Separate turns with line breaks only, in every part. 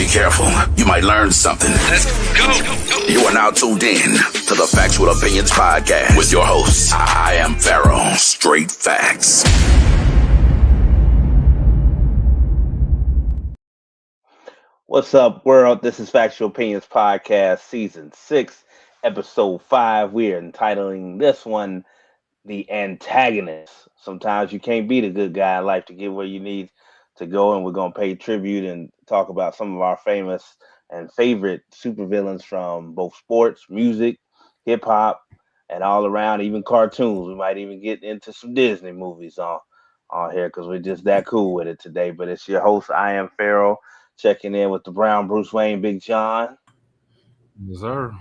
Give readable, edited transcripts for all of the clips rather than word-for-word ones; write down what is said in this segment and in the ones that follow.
Be careful. You might learn something.
Let's go.
You are now tuned in to the Factual Opinions Podcast with your hosts. I am Pharaoh. Straight facts.
What's up, world? This is Factual Opinions Podcast, Season 6, Episode 5. We are entitling this one The Antagonist. Sometimes you can't be the good guy in life to get where you need to go, and we're going to pay tribute and talk about some of our famous and favorite supervillains from both sports, music, hip-hop, and all around, even cartoons. We might even get into some Disney movies on here because we're just that cool with it today. But it's your host, I am Pharaoh, checking in with the Brown Bruce Wayne Big John.
Yes, sir.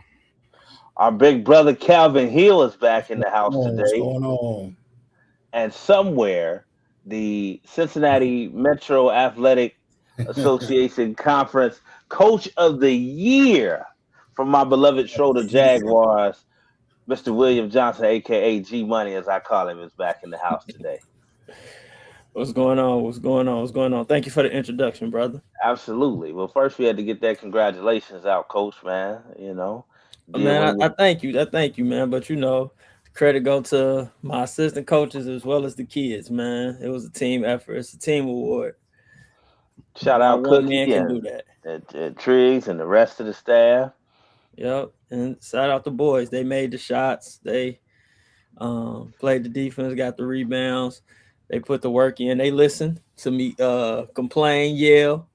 Our big brother Calvin Hill is back in the house today.
What's going on?
And somewhere, the Cincinnati Metro Athletic Association Conference Coach of the Year from my beloved Schroeder Jaguars, Mr. William Johnson, a.k.a. G-Money, as I call him, is back in the house today.
What's going on? Thank you for the introduction, brother.
Absolutely. Well, first we had to get that congratulations out, Coach, man. You know.
Man, I thank you, man. But, you know, credit go to my assistant coaches as well as the kids, man. It was a team effort. It's a team award.
Shout out Cookie and Triggs and the rest of the staff.
Yep. And shout out the boys. They made the shots. They played the defense, got the rebounds. They put the work in. They listened to me complain, yell,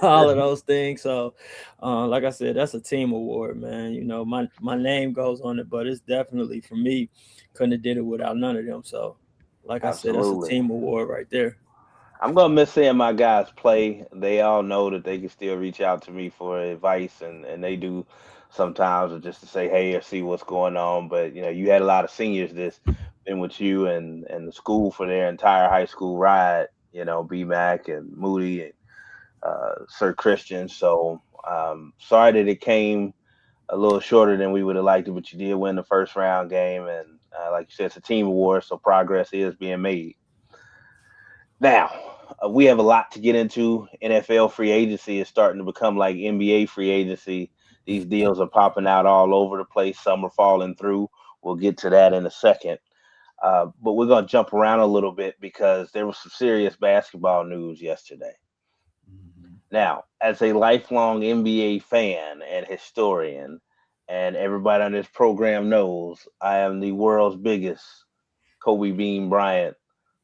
all of those things. So, like I said, that's a team award, man. You know, my name goes on it, but it's definitely, for me, couldn't have did it without none of them. So, like
Absolutely.
I said, that's a team award right there.
I'm going to miss seeing my guys play. They all know that they can still reach out to me for advice, and they do sometimes, or just to say, hey, or see what's going on. But, you know, you had a lot of seniors that's been with you and the school for their entire high school ride, you know, B-Mac and Moody and Sir Christian. So sorry that it came a little shorter than we would have liked it, but you did win the first round game. And like you said, it's a team award, so progress is being made. Now, we have a lot to get into. NFL free agency is starting to become like NBA free agency. These deals are popping out all over the place. Some are falling through. We'll get to that in a second. But we're going to jump around a little bit because there was some serious basketball news yesterday. Now, as a lifelong NBA fan and historian, and everybody on this program knows, I am the world's biggest Kobe Bean Bryant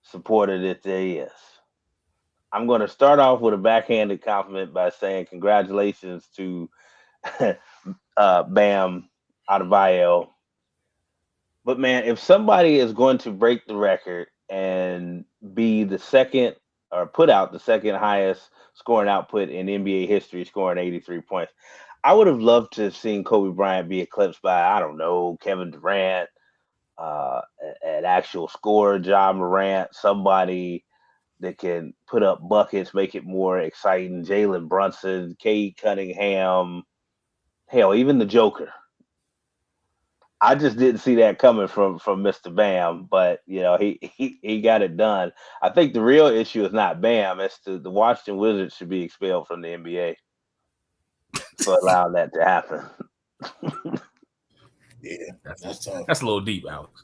supporter that there is. I'm going to start off with a backhanded compliment by saying congratulations to Bam Adebayo. But, man, if somebody is going to break the record and be the second, or put out the second highest scoring output in NBA history, scoring 83 points, I would have loved to have seen Kobe Bryant be eclipsed by, I don't know, Kevin Durant, an actual scorer, Ja Morant, somebody that can put up buckets, make it more exciting, Jalen Brunson, Cade Cunningham, hell, even the Joker. I just didn't see that coming from Mr. Bam, but you know he got it done. I think the real issue is not Bam; it's the Washington Wizards should be expelled from the NBA for allowing that to happen.
Yeah, that's tough.
That's a little deep, Alex.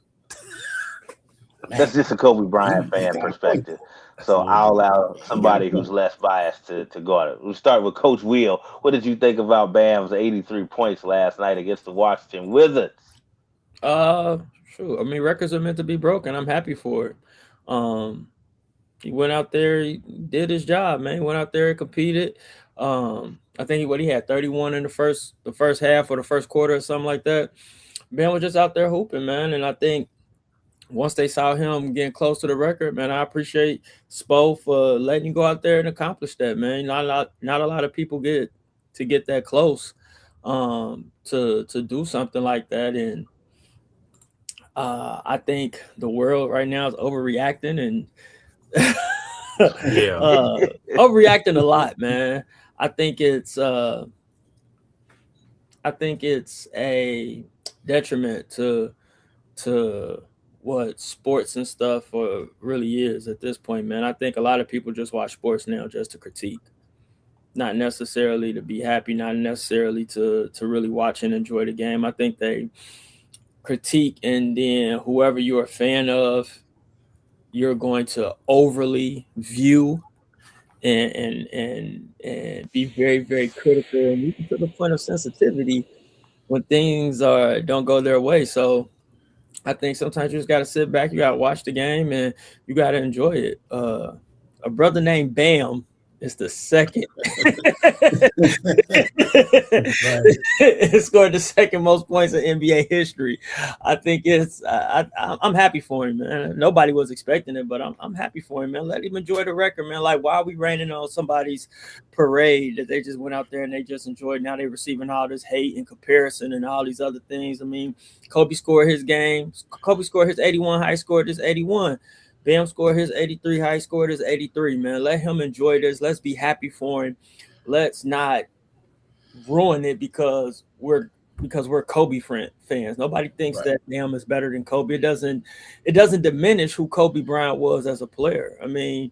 That's just a Kobe Bryant fan perspective. So I'll allow somebody who's less biased to go on it. We'll start with Coach Will. What did you think about Bam's 83 points last night against the Washington Wizards?
Sure. I mean, records are meant to be broken. I'm happy for it. He went out there, he did his job, man. He went out there and competed. I think he had 31 in the first half or the first quarter or something like that. Ben was just out there hooping, man. And I think once they saw him getting close to the record, man, I appreciate Spo for letting you go out there and accomplish that, man. Not a lot of people get that close to do something like that. And I think the world right now is overreacting and overreacting a lot, man. I think it's a detriment to what sports and stuff really is at this point, man. I think a lot of people just watch sports now just to critique. not necessarily to be happy, not necessarily to really watch and enjoy the game. I think they critique, and then whoever you're a fan of, you're going to overly view and be very, very critical, and even to the point of sensitivity when things don't go their way. So I think sometimes you just got to sit back, you got to watch the game, and you got to enjoy it. A brother named Bam is the second. It scored the second most points in NBA history. I think it's. I'm happy for him, man. Nobody was expecting it, but I'm happy for him, man. Let him enjoy the record, man. Like, why are we raining on somebody's parade that they just went out there and they just enjoyed? Now they're receiving all this hate and comparison and all these other things. I mean, Kobe scored his game. Kobe scored his 81. High scored his 81. Bam scored his 83. High scored his 83. Man, let him enjoy this. Let's be happy for him. Let's not ruin it because we're Kobe fans. Nobody thinks that Bam is better than Kobe. It doesn't diminish who Kobe Bryant was as a player. I mean,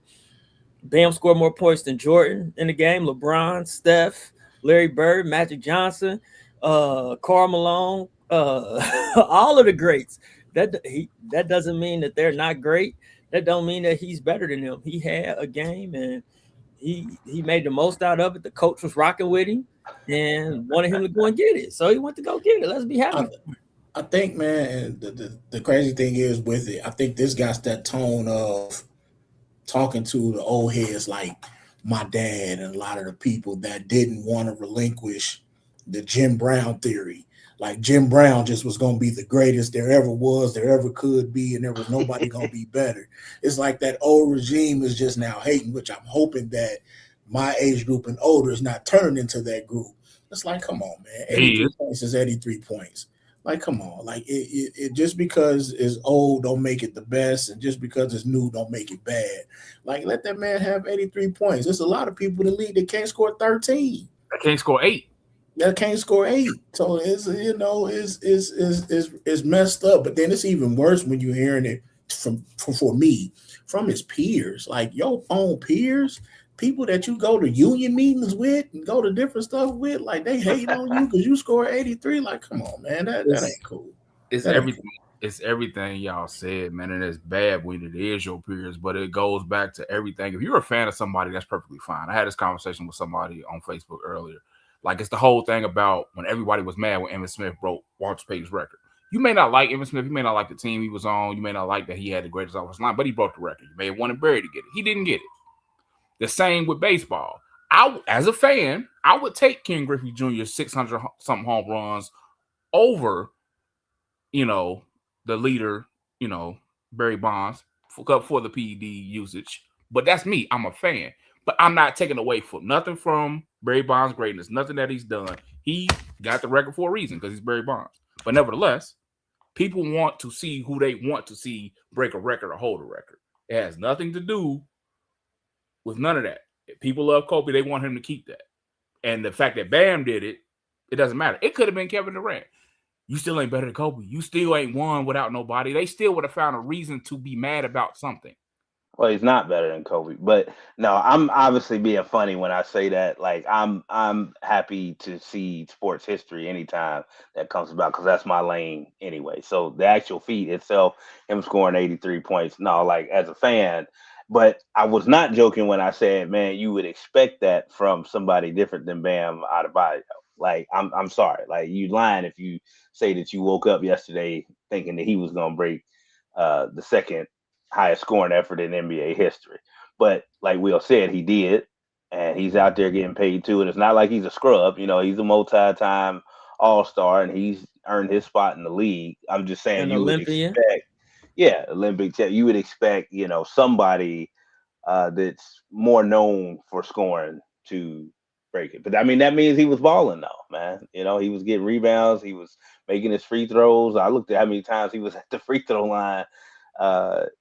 Bam scored more points than Jordan in the game, LeBron, Steph, Larry Bird, Magic Johnson, Karl Malone, all of the greats. That doesn't mean that they're not great. That don't mean that he's better than them. He had a game and he made the most out of it. The coach was rocking with him and wanted him to go and get it. So he went to go get it. Let's be happy.
I think, man, the crazy thing is with it, I think this got that tone of talking to the old heads like my dad and a lot of the people that didn't want to relinquish the Jim Brown theory. Like Jim Brown just was going to be the greatest there ever was, there ever could be, and there was nobody going to be better. It's like that old regime is just now hating, which I'm hoping that my age group and older is not turning into that group. It's like, come on, man. 83 points is 83 points. Like, come on. Like, it just because it's old don't make it the best, and just because it's new don't make it bad. Like, let that man have 83 points. There's a lot of people in the league that can't score 13.
That can't score 8.
That can't score 8. So it's it's messed up. But then it's even worse when you're hearing it from his peers, like your own peers, people that you go to union meetings with and go to different stuff with, like they hate on you because you score 83. Like, come on, man, that ain't cool.
It's everything. It's everything y'all said, man, and it's bad when it is your peers, but it goes back to everything. If you're a fan of somebody, that's perfectly fine. I had this conversation with somebody on Facebook earlier. Like, it's the whole thing about when everybody was mad when Emmitt Smith broke Walter Payton's record. You may not like Emmitt Smith. You may not like the team he was on. You may not like that he had the greatest offensive line, but he broke the record. You may have wanted Barry to get it. He didn't get it. The same with baseball. As a fan, I would take Ken Griffey Jr. 600-something home runs over, the leader, Barry Bonds for the PED usage. But that's me. I'm a fan. But I'm not taking away from nothing from Barry Bonds' greatness, nothing that he's done. He got the record for a reason because he's Barry Bonds. But nevertheless, people want to see who they want to see break a record or hold a record. It has nothing to do with none of that. If people love Kobe, they want him to keep that. And the fact that Bam did it, it doesn't matter. It could have been Kevin Durant. You still ain't better than Kobe. You still ain't won without nobody. They still would have found a reason to be mad about something.
Well, he's not better than Kobe, but no, I'm obviously being funny when I say that. Like, I'm happy to see sports history anytime that comes about because that's my lane anyway. So the actual feat itself, him scoring 83 points, no, like as a fan. But I was not joking when I said, man, you would expect that from somebody different than Bam Adebayo. Like, I'm sorry, like you lying if you say that you woke up yesterday thinking that he was gonna break the second highest scoring effort in NBA history. But like Will said, he did, and he's out there getting paid too. And it's not like he's a scrub, he's a multi-time all-star and he's earned his spot in the league. I'm just saying you would expect, Olympic. You would expect, somebody that's more known for scoring to break it. But I mean, that means he was balling though, man. He was getting rebounds, he was making his free throws. I looked at how many times he was at the free throw line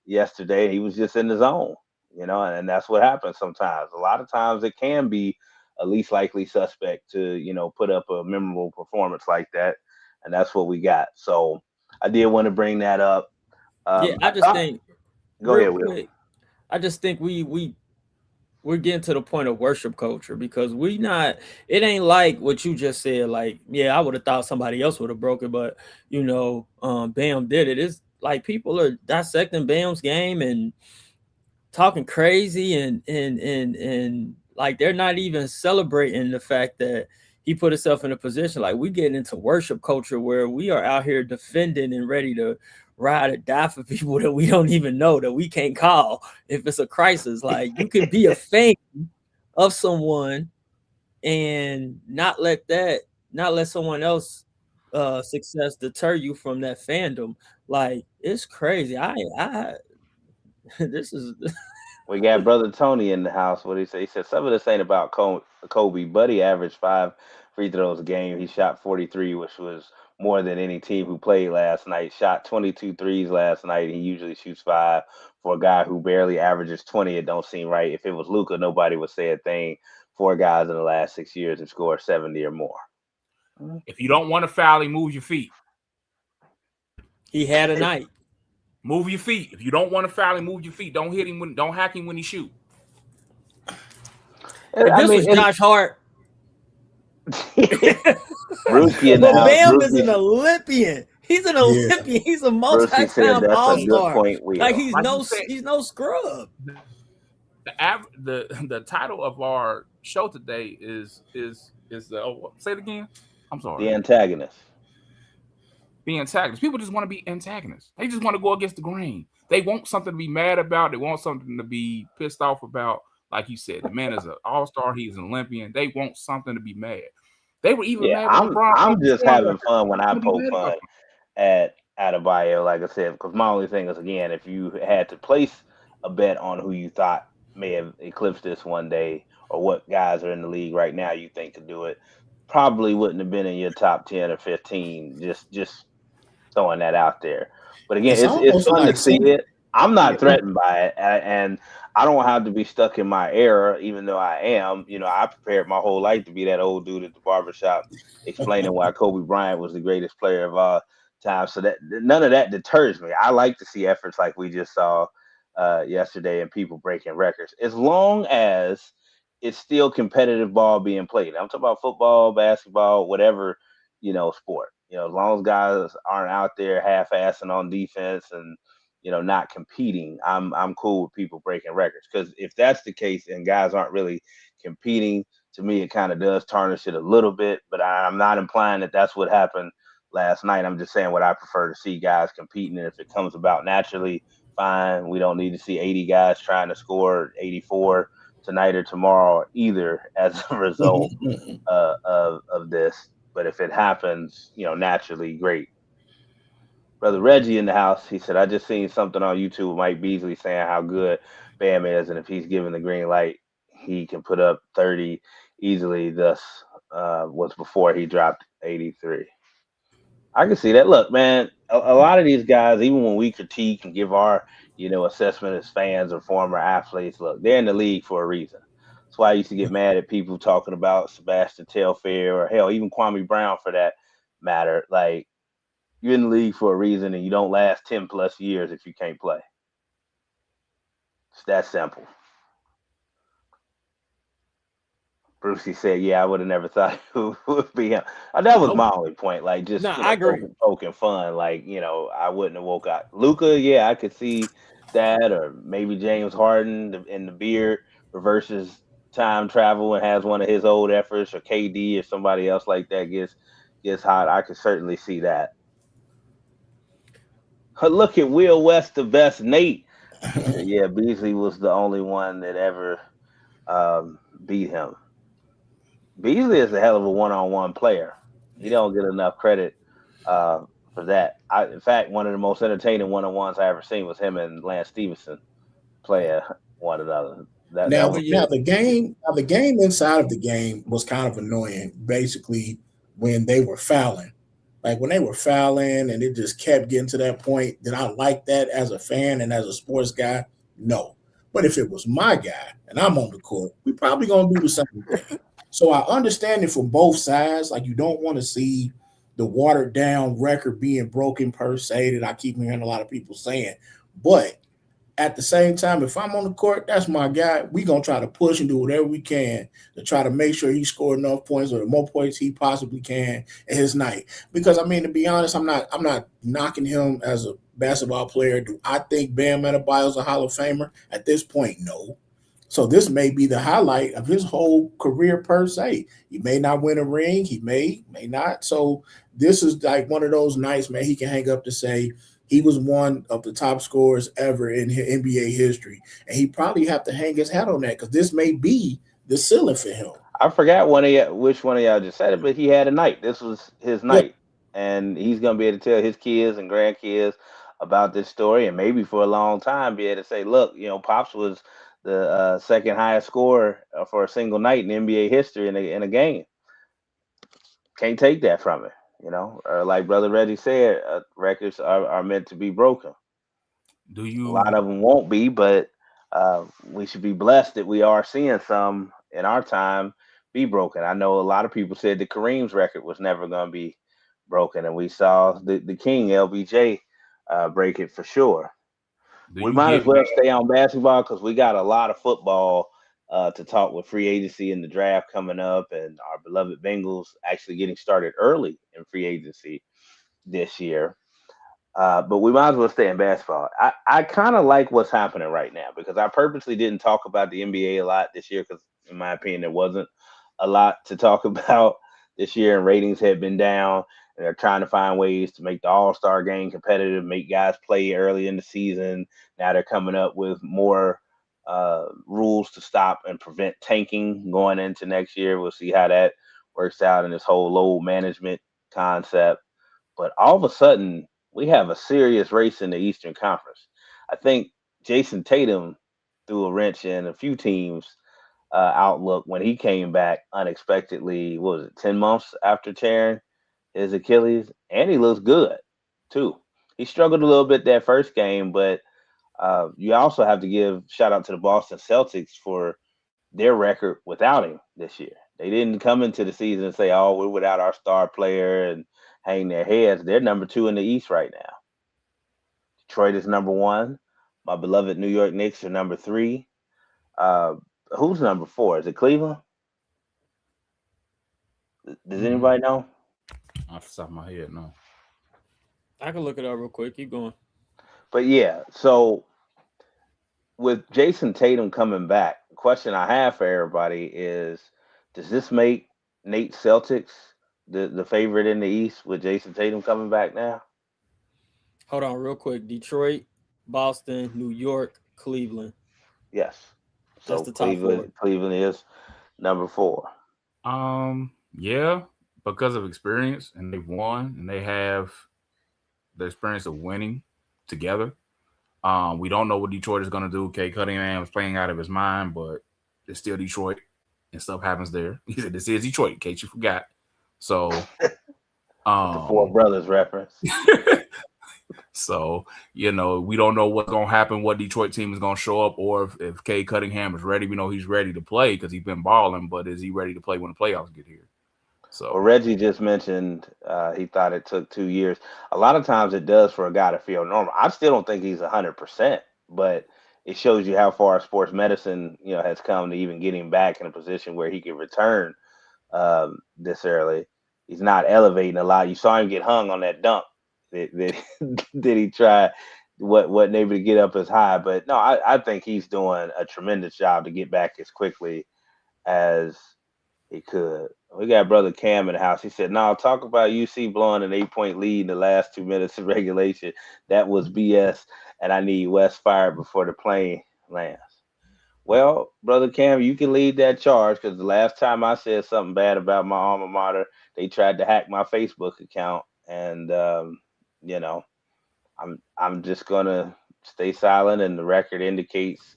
yesterday. He was just in the zone, and that's what happens sometimes. A lot of times it can be a least likely suspect to, put up a memorable performance like that. And that's what we got. So I did want to bring that up.
I just think,
go ahead, Will.
I just think we we're getting to the point of worship culture because it ain't like what you just said. Like, yeah, I would have thought somebody else would have broke it, but Bam did it. It's like people are dissecting Bam's game and talking crazy and like they're not even celebrating the fact that he put himself in a position. Like, we getting into worship culture where we are out here defending and ready to ride or die for people that we don't even know, that we can't call if it's a crisis. Like, you can be a fan of someone and not let someone else success deter you from that fandom. Like, it's crazy. This is
We got brother Tony in the house. What he say? He said some of this ain't about Kobe. Buddy averaged 5 free throws a game. He shot 43, which was more than any team who played last night. Shot 22 threes last night. He usually shoots 5. For a guy who barely averages 20, it don't seem right. If it was Luka, nobody would say a thing. 4 guys in the last 6 years have scored 70 or more.
If you don't want to foul him, move your feet.
He had a night.
Move your feet. If you don't want to foul him, move your feet. Don't hit him don't hack him when he shoot.
If this was Josh Hart,
Brewski in the house.
Bam is an Olympian. He's an Olympian. Yeah. He's a multi-time all-star. Like, he's no scrub.
The title of our show today is say it again. I'm sorry.
The Antagonist.
The Antagonist. People just want to be antagonists. They just want to go against the grain. They want something to be mad about. They want something to be pissed off about. Like you said, the man is an all-star. He's an Olympian. They want something to be mad. They were even mad.
I'm just having fun when I poke fun at Adebayo, like I said, because my only thing is, again, if you had to place a bet on who you thought may have eclipsed this one day, or what guys are in the league right now you think could do it, probably wouldn't have been in your top 10 or 15. Just throwing that out there. But again, it's fun to see it. I'm not threatened by it, and I don't have to be stuck in my era, even though I am. I prepared my whole life to be that old dude at the barbershop explaining why Kobe Bryant was the greatest player of all time. So that none of that deters me. I like to see efforts like we just saw yesterday and people breaking records, as long as it's still competitive ball being played. I'm talking about football, basketball, whatever, sport. As long as guys aren't out there half-assing on defense and not competing, I'm cool with people breaking records. Because if that's the case and guys aren't really competing, to me it kind of does tarnish it a little bit. But I'm not implying that that's what happened last night. I'm just saying what I prefer to see guys competing, and if it comes about naturally, fine. We don't need to see 80 guys trying to score 84 tonight or tomorrow either as a result of this. But if it happens, naturally, great. Brother Reggie in the house, he said, I just seen something on YouTube with Mike Beasley saying how good Bam is, and if he's given the green light, he can put up 30 easily. Thus, was before he dropped 83. I can see that. Look, man, a lot of these guys, even when we critique and give our, assessment as fans or former athletes, look, they're in the league for a reason. That's why I used to get mad at people talking about Sebastian Telfair or hell, even Kwame Brown for that matter. Like, you're in the league for a reason, and you don't last 10 plus years if you can't play. It's that simple. Brucey said, yeah, I would have never thought it would be him. That was my only point. Like, just
I agree.
Poking fun. Like, I wouldn't have woke up. Luka, yeah, I could see that, or maybe James Harden in the beard reverses time travel and has one of his old efforts, or KD or somebody else like that gets hot. I could certainly see that. Look at Will West, the best Nate. Yeah, Beasley was the only one that ever beat him. Beasley is a hell of a one-on-one player. He don't get enough credit for that. In fact, one of the most entertaining one-on-ones I ever seen was him and Lance Stevenson play one another.
Now the game inside of the game was kind of annoying. Basically, when they were fouling. Like, when they were fouling and it just kept getting to that point, did I like that as a fan and as a sports guy? No. But if it was my guy and I'm on the court, we probably going to do the same thing. So I understand it from both sides. Like, you don't want to see the watered down record being broken per se, that I keep hearing a lot of people saying. But at the same time, if I'm on the court, that's my guy. We're going to try to push and do whatever we can to try to make sure he scored enough points or the more points he possibly can in his night. Because, I mean, to be honest, I'm not knocking him as a basketball player. Do I think Bam Adebayo is a Hall of Famer? At this point, no. So this may be the highlight of his whole career per se. He may not win a ring. He may not. So this is like one of those nights, man, he can hang up to say he was one of the top scorers ever in NBA history. And he probably have to hang his hat on that because this may be the ceiling for him.
I forgot which one of y'all just said it, but he had a night. This was his night. And he's going to be able to tell his kids and grandkids about this story and maybe for a long time be able to say, look, Pops was the second highest scorer for a single night in NBA history in a game. Can't take that from it, Or like Brother Reggie said, records are meant to be broken. A lot of them won't be, but we should be blessed that we are seeing some in our time be broken. I know a lot of people said that Kareem's record was never going to be broken, and we saw the King, LBJ, break it for sure. We might as well stay on basketball because we got a lot of football to talk with free agency and the draft coming up, and our beloved Bengals actually getting started early in free agency this year. But we might as well stay in basketball. I kind of like what's happening right now because I purposely didn't talk about the NBA a lot this year because, in my opinion, there wasn't a lot to talk about this year, and ratings had been down. And they're trying to find ways to make the All-Star game competitive, make guys play early in the season. Now they're coming up with more rules to stop and prevent tanking going into next year. We'll see how that works out in this whole load management concept. But all of a sudden, we have a serious race in the Eastern Conference. I think Jayson Tatum threw a wrench in a few teams' outlook when he came back unexpectedly. What was it, 10 months after tearing his Achilles? And he looks good, too. He struggled a little bit that first game, but you also have to give shout out to the Boston Celtics for their record without him this year. They didn't come into the season and say, oh, we're without our star player and hang their heads. They're number 2 in the East right now. Detroit is number 1. My beloved New York Knicks are number 3. Who's number 4? Is it Cleveland? Does anybody know?
Off the top of my head, no.
I can look it up real quick. Keep going.
But yeah, so with Jayson Tatum coming back, the question I have for everybody is, does this make Nate Celtics the favorite in the East with Jayson Tatum coming back now?
Hold on real quick. Detroit, Boston, New York, Cleveland.
Yes. So
that's the top 4.
Cleveland is number 4.
Yeah, because of experience, and they've won, and they have the experience of winning together. We don't know what Detroit is going to do. Cade Cunningham is playing out of his mind, but it's still Detroit, and stuff happens there. He said, "This is Detroit," in case you forgot. So,
the Four Brothers reference.
So, we don't know what's going to happen, what Detroit team is going to show up, or if Cade Cunningham is ready. We know he's ready to play because he's been balling, but is he ready to play when the playoffs get here? So,
well, Reggie just mentioned he thought it took 2 years. A lot of times it does for a guy to feel normal. I still don't think he's 100%, but it shows you how far sports medicine, has come to even get him back in a position where he can return this early. He's not elevating a lot. You saw him get hung on that dunk. That he tried, wasn't able to get up as high. But no, I think he's doing a tremendous job to get back as quickly as he could. We got Brother Cam in the house. He said, no, talk about UC blowing an 8-point lead in the last 2 minutes of regulation. That was BS, and I need West fired before the plane lands. Well, Brother Cam, you can lead that charge because the last time I said something bad about my alma mater, they tried to hack my Facebook account. And I'm just gonna stay silent, and the record indicates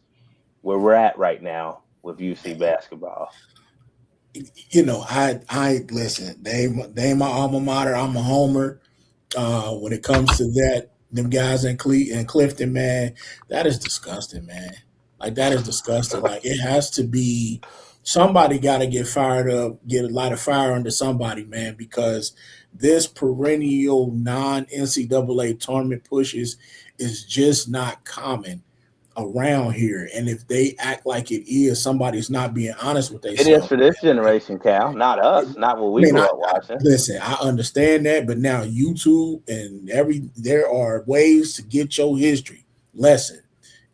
where we're at right now with UC basketball.
I listen. They my alma mater. I'm a homer. When it comes to that, them guys in Clifton, man, that is disgusting, man. Like that is disgusting. Like it has to be. Somebody got to get fired up, get a lot of fire under somebody, man, because this perennial non-NCAA tournament pushes is just not common. around here. And if they act like it is, somebody's not being honest with
It is
themselves.
for this generation, Cal, not us, not what
I
we
mean,
grew up watching.
listen, I understand that, but now YouTube and there are ways to get your history lesson.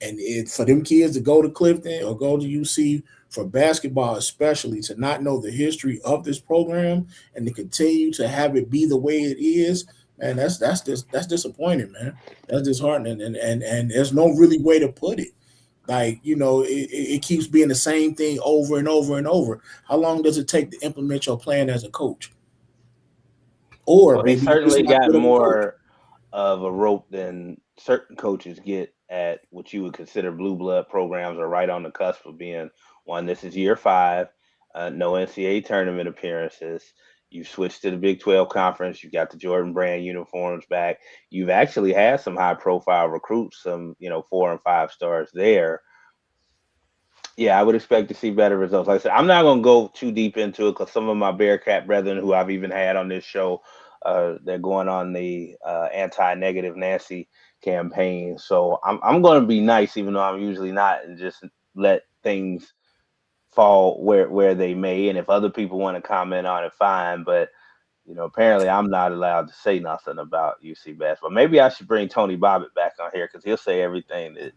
And for them kids to go to Clifton or go to UC for basketball, especially to not know the history of this program and to continue to have it be the way it is, man, that's disappointing, man. That's disheartening, and there's no really way to put it. Like, it keeps being the same thing over and over and over. How long does it take to implement your plan as a coach? Or
Well, he
maybe you're just
certainly
not
got
good of a coach.
more of a rope than certain coaches get at what you would consider blue blood programs, are right on the cusp of being one. This is year 5, no NCAA tournament appearances. You've switched to the Big 12 conference. You got the Jordan Brand uniforms back. You've actually had some high profile recruits, some 4 and 5 stars there. Yeah, I would expect to see better results. Like I said, I'm not going to go too deep into it because some of my Bearcat brethren who I've even had on this show, they're going on the anti-negative Nancy campaign. So I'm going to be nice, even though I'm usually not, and just let things fall where they may. And if other people want to comment on it, fine. But apparently I'm not allowed to say nothing about UC basketball. Maybe I should bring Tony Bobbitt back on here because he'll say everything that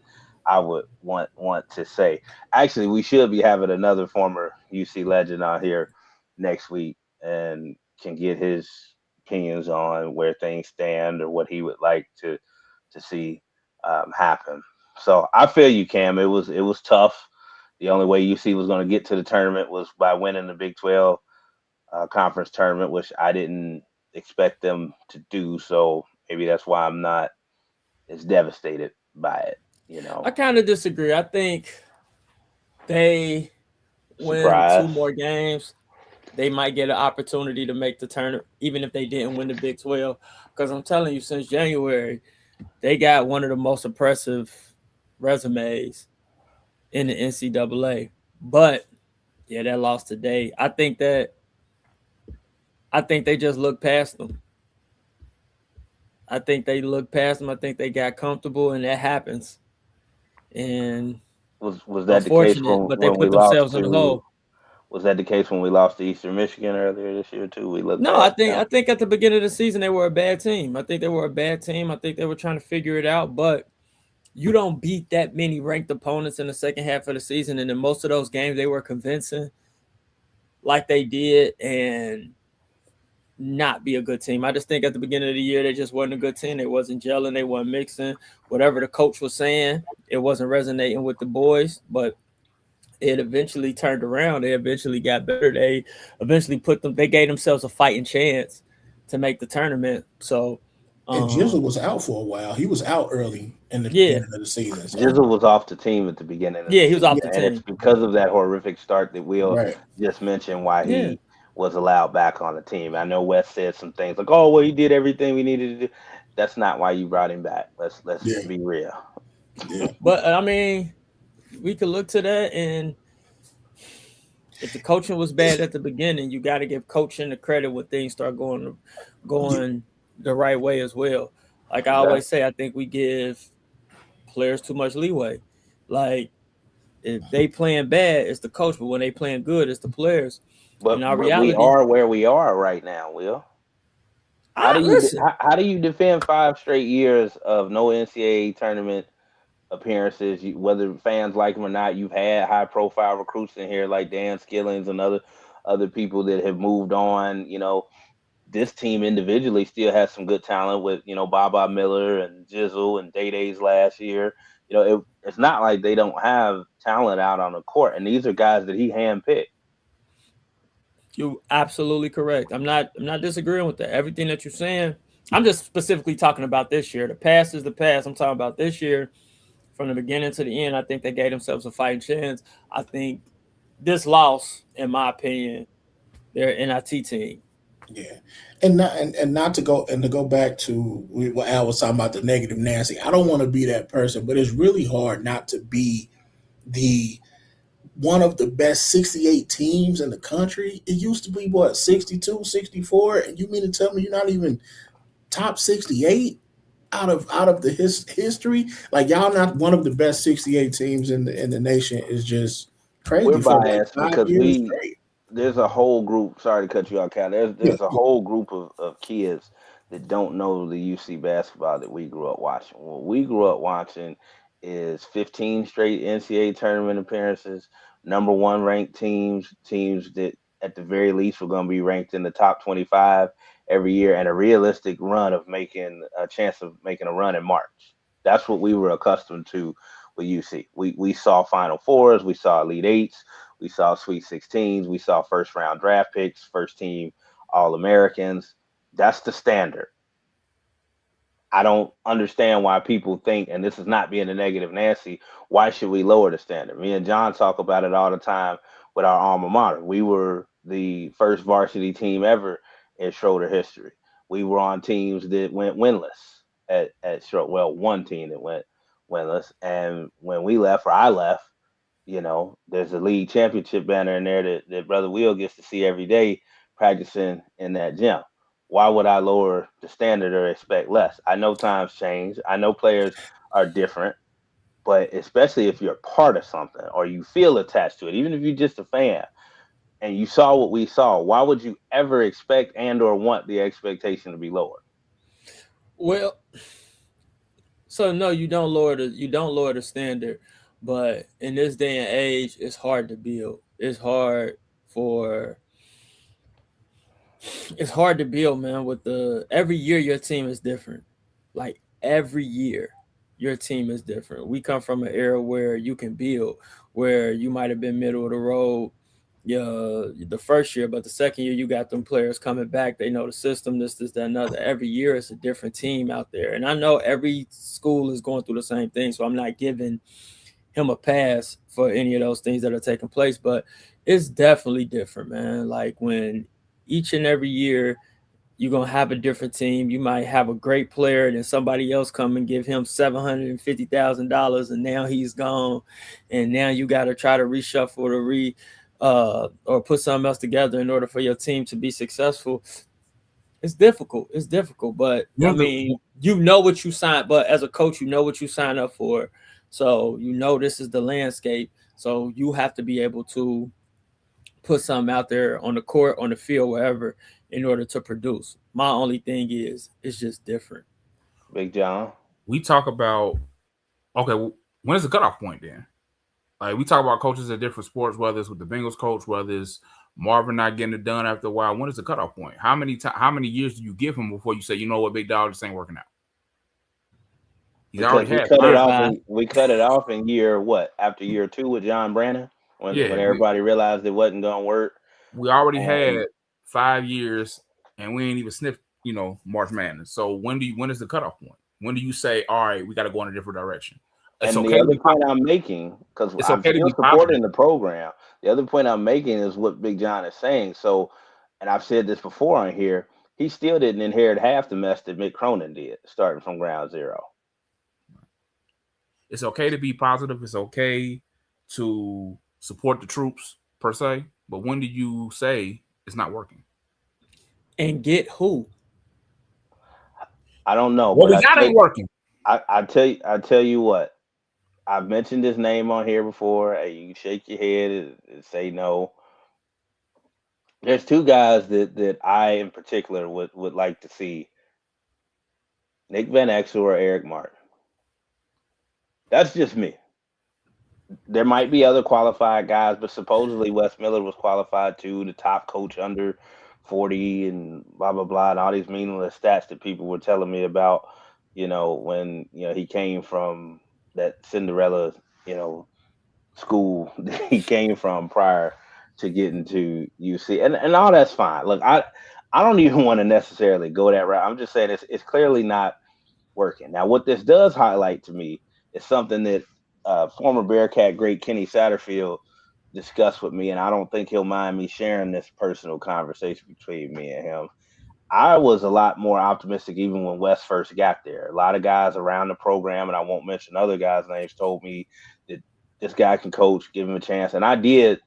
I would want to say. Actually, we should be having another former UC legend on here next week and can get his opinions on where things stand or what he would like to see happen. So I feel you, Cam. It was tough. The only way UC was going to get to the tournament was by winning the Big 12 conference tournament, which I didn't expect them to do. So maybe that's why I'm not as devastated by it.
I kind of disagree. I think they win 2 more games, they might get an opportunity to make the tournament, even if they didn't win the Big 12. Because I'm telling you, since January, they got one of the most impressive resumes in the NCAA. But yeah, that loss today. I think they just looked past them. I think they looked past them. I think they got comfortable, and that happens. And
was that the case
but they put themselves in the hole.
Was that the case when we lost to Eastern Michigan earlier this year too?
I think at the beginning of the season they were a bad team. I think they were a bad team. I think they were trying to figure it out, but you don't beat that many ranked opponents in the second half of the season, and in most of those games they were convincing, like they did, and not be a good team. I just think at the beginning of the year they just wasn't a good team. They wasn't gelling. They wasn't mixing. Whatever the coach was saying, it wasn't resonating with the boys. But it eventually turned around. They eventually got better. They eventually they gave themselves a fighting chance to make the tournament. So
and Jizzle was out for a while. He was out early in the beginning of the season. So.
Jizzle was off the team at the beginning of the season.
He was off the team.
And it's because of that horrific start that Will just mentioned why he was allowed back on the team. I know Wes said some things like, "Oh, well, he did everything we needed to do." That's not why you brought him back. Let's be real.
Yeah.
But I mean, we could look to that, and if the coaching was bad at the beginning, you got to give coaching the credit when things start going the right way as well. Like I always say, I think we give players too much leeway. Like if they playing bad, it's the coach, but when they playing good, it's the players.
But reality, we are where we are right now, Will. How do you defend 5 straight years of no NCAA tournament appearances? Whether fans like them or not, you've had high-profile recruits in here like Dan Skillings and other people that have moved on. This team individually still has some good talent with Baba Miller and Jizzle and Day-Days last year. It's not like they don't have talent out on the court, and these are guys that he handpicked.
You're absolutely correct. I'm not disagreeing with that. Everything that you're saying, I'm just specifically talking about this year. The past is the past. I'm talking about this year from the beginning to the end. I think they gave themselves a fighting chance. I think this loss, in my opinion, they're an NIT team.
Yeah, and not to go back to what Al was talking about, the negative Nancy. I don't want to be that person, but it's really hard not to be the one of the best 68 teams in the country. It used to be, 62, 64? And you mean to tell me you're not even top 68? out of the history. Like y'all not one of the best 68 teams in the nation is just
We're
crazy for like
biased
5
because
years straight.
there's a whole group. Sorry to cut you off, Cal. There's a whole group of kids that don't know the UC basketball that we grew up watching. What we grew up watching is 15 straight NCAA tournament appearances, number one ranked teams that at the very least were going to be ranked in the top 25 every year, and a realistic run of making a chance of making a run in March. That's what we were accustomed to with UC. We saw Final Fours, we saw Elite Eights, we saw Sweet 16s, we saw first round draft picks, first team All Americans. That's the standard. I don't understand why people think, and this is not being a negative Nancy, why should we lower the standard? Me and John talk about it all the time with our alma mater. We were the first varsity team ever in Schroeder history. We were on teams that went winless at Schroeder. Well, one team that went winless. And when we left, or I left, there's a league championship banner in there that Brother Will gets to see every day practicing in that gym. Why would I lower the standard or expect less? I know times change. I know players are different, but especially if you're part of something or you feel attached to it, even if you're just a fan and you saw what we saw, why would you ever expect and or want the expectation to be lower?
Well, so no, you don't lower the standard, but in this day and age, it's hard to build. It's hard to build, man. Every year your team is different. Like every year your team is different. We come from an era where you can build, where you might have been middle of the road the first year, but the second year you got them players coming back. They know the system, this, that, another. Every year it's a different team out there. And I know every school is going through the same thing, so I'm not giving him a pass for any of those things that are taking place, but it's definitely different, man. Like when each and every year you're gonna have a different team. You might have a great player, and then somebody else come and give him $750,000, and now he's gone, and now you got to try to reshuffle or put something else together in order for your team to be successful. It's difficult. But I mean, you know what you signed. But as a coach, you know what you sign up for, so you know this is the landscape. So you have to be able to put something out there on the court, on the field, wherever, in order to produce. My only thing is, it's just different.
Big John,
we talk about, okay, when is the cutoff point then? Like we talk about coaches at different sports, whether it's with the Bengals coach, whether it's Marvin not getting it done after a while. When is the cutoff point? How many years do you give him before you say, you know what, big dog, this ain't working out? He's already had
we cut it off in year what? After year 2 with John Brannon, when everybody realized it wasn't gonna work.
We already had 5 years, and we ain't even sniffed, March Madness. So when is the cutoff point? When do you say, all right, we got to go in a different direction?
It's and the other point I'm making, because I'm still supporting the program, the other point I'm making is what Big John is saying. So, and I've said this before on here, he still didn't inherit half the mess that Mick Cronin did, starting from ground zero.
It's okay to be positive. It's okay to support the troops, per se. But when do you say it's not working?
And get who?
I don't know.
Well, that ain't working.
I tell you what. I've mentioned his name on here before. Hey, you can shake your head and say no. There's 2 guys that I in particular would like to see. Nick Van Exel or Eric Martin. That's just me. There might be other qualified guys, but supposedly Wes Miller was qualified too, the top coach under 40 and blah, blah, blah, and all these meaningless stats that people were telling me about, when, he came from that Cinderella, school that he came from prior to getting to UC, and all that's fine. Look, I don't even want to necessarily go that route. I'm just saying it's clearly not working. Now, what this does highlight to me is something that former Bearcat great Kenny Satterfield discussed with me, and I don't think he'll mind me sharing this personal conversation between me and him. I was a lot more optimistic even when Wes first got there. A lot of guys around the program, and I won't mention other guys' names, told me that this guy can coach, give him a chance. And I did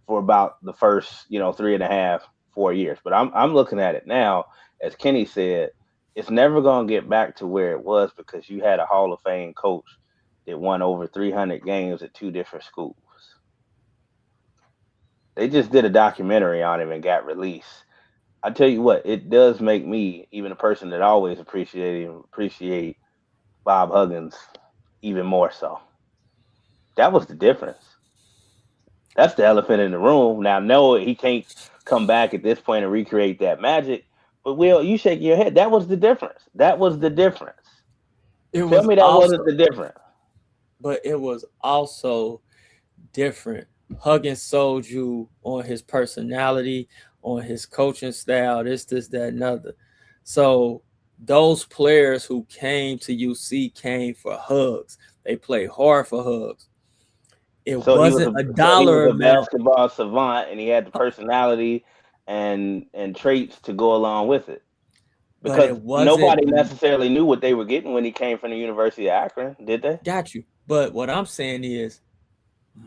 for about the first, 3.5, 4 years. But I'm looking at it now, as Kenny said, it's never going to get back to where it was because you had a Hall of Fame coach that won over 300 games at 2 different schools. They just did a documentary on him and got released. I tell you what, it does make me, even a person that always appreciate Bob Huggins even more so. That was the difference. That's the elephant in the room. Now, no, he can't come back at this point and recreate that magic. But Will, you shake your head. That was the difference. That was the difference. Tell me that wasn't the difference.
But it was also different. Huggins sold you on his personality, on his coaching style, this, that, and other. So those players who came to UC came for hugs. They played hard for hugs. It wasn't a dollar amount.
He was a basketball savant, and he had the personality and traits to go along with it. Because nobody necessarily knew what they were getting when he came from the University of Akron, did they?
Got you. But what I'm saying is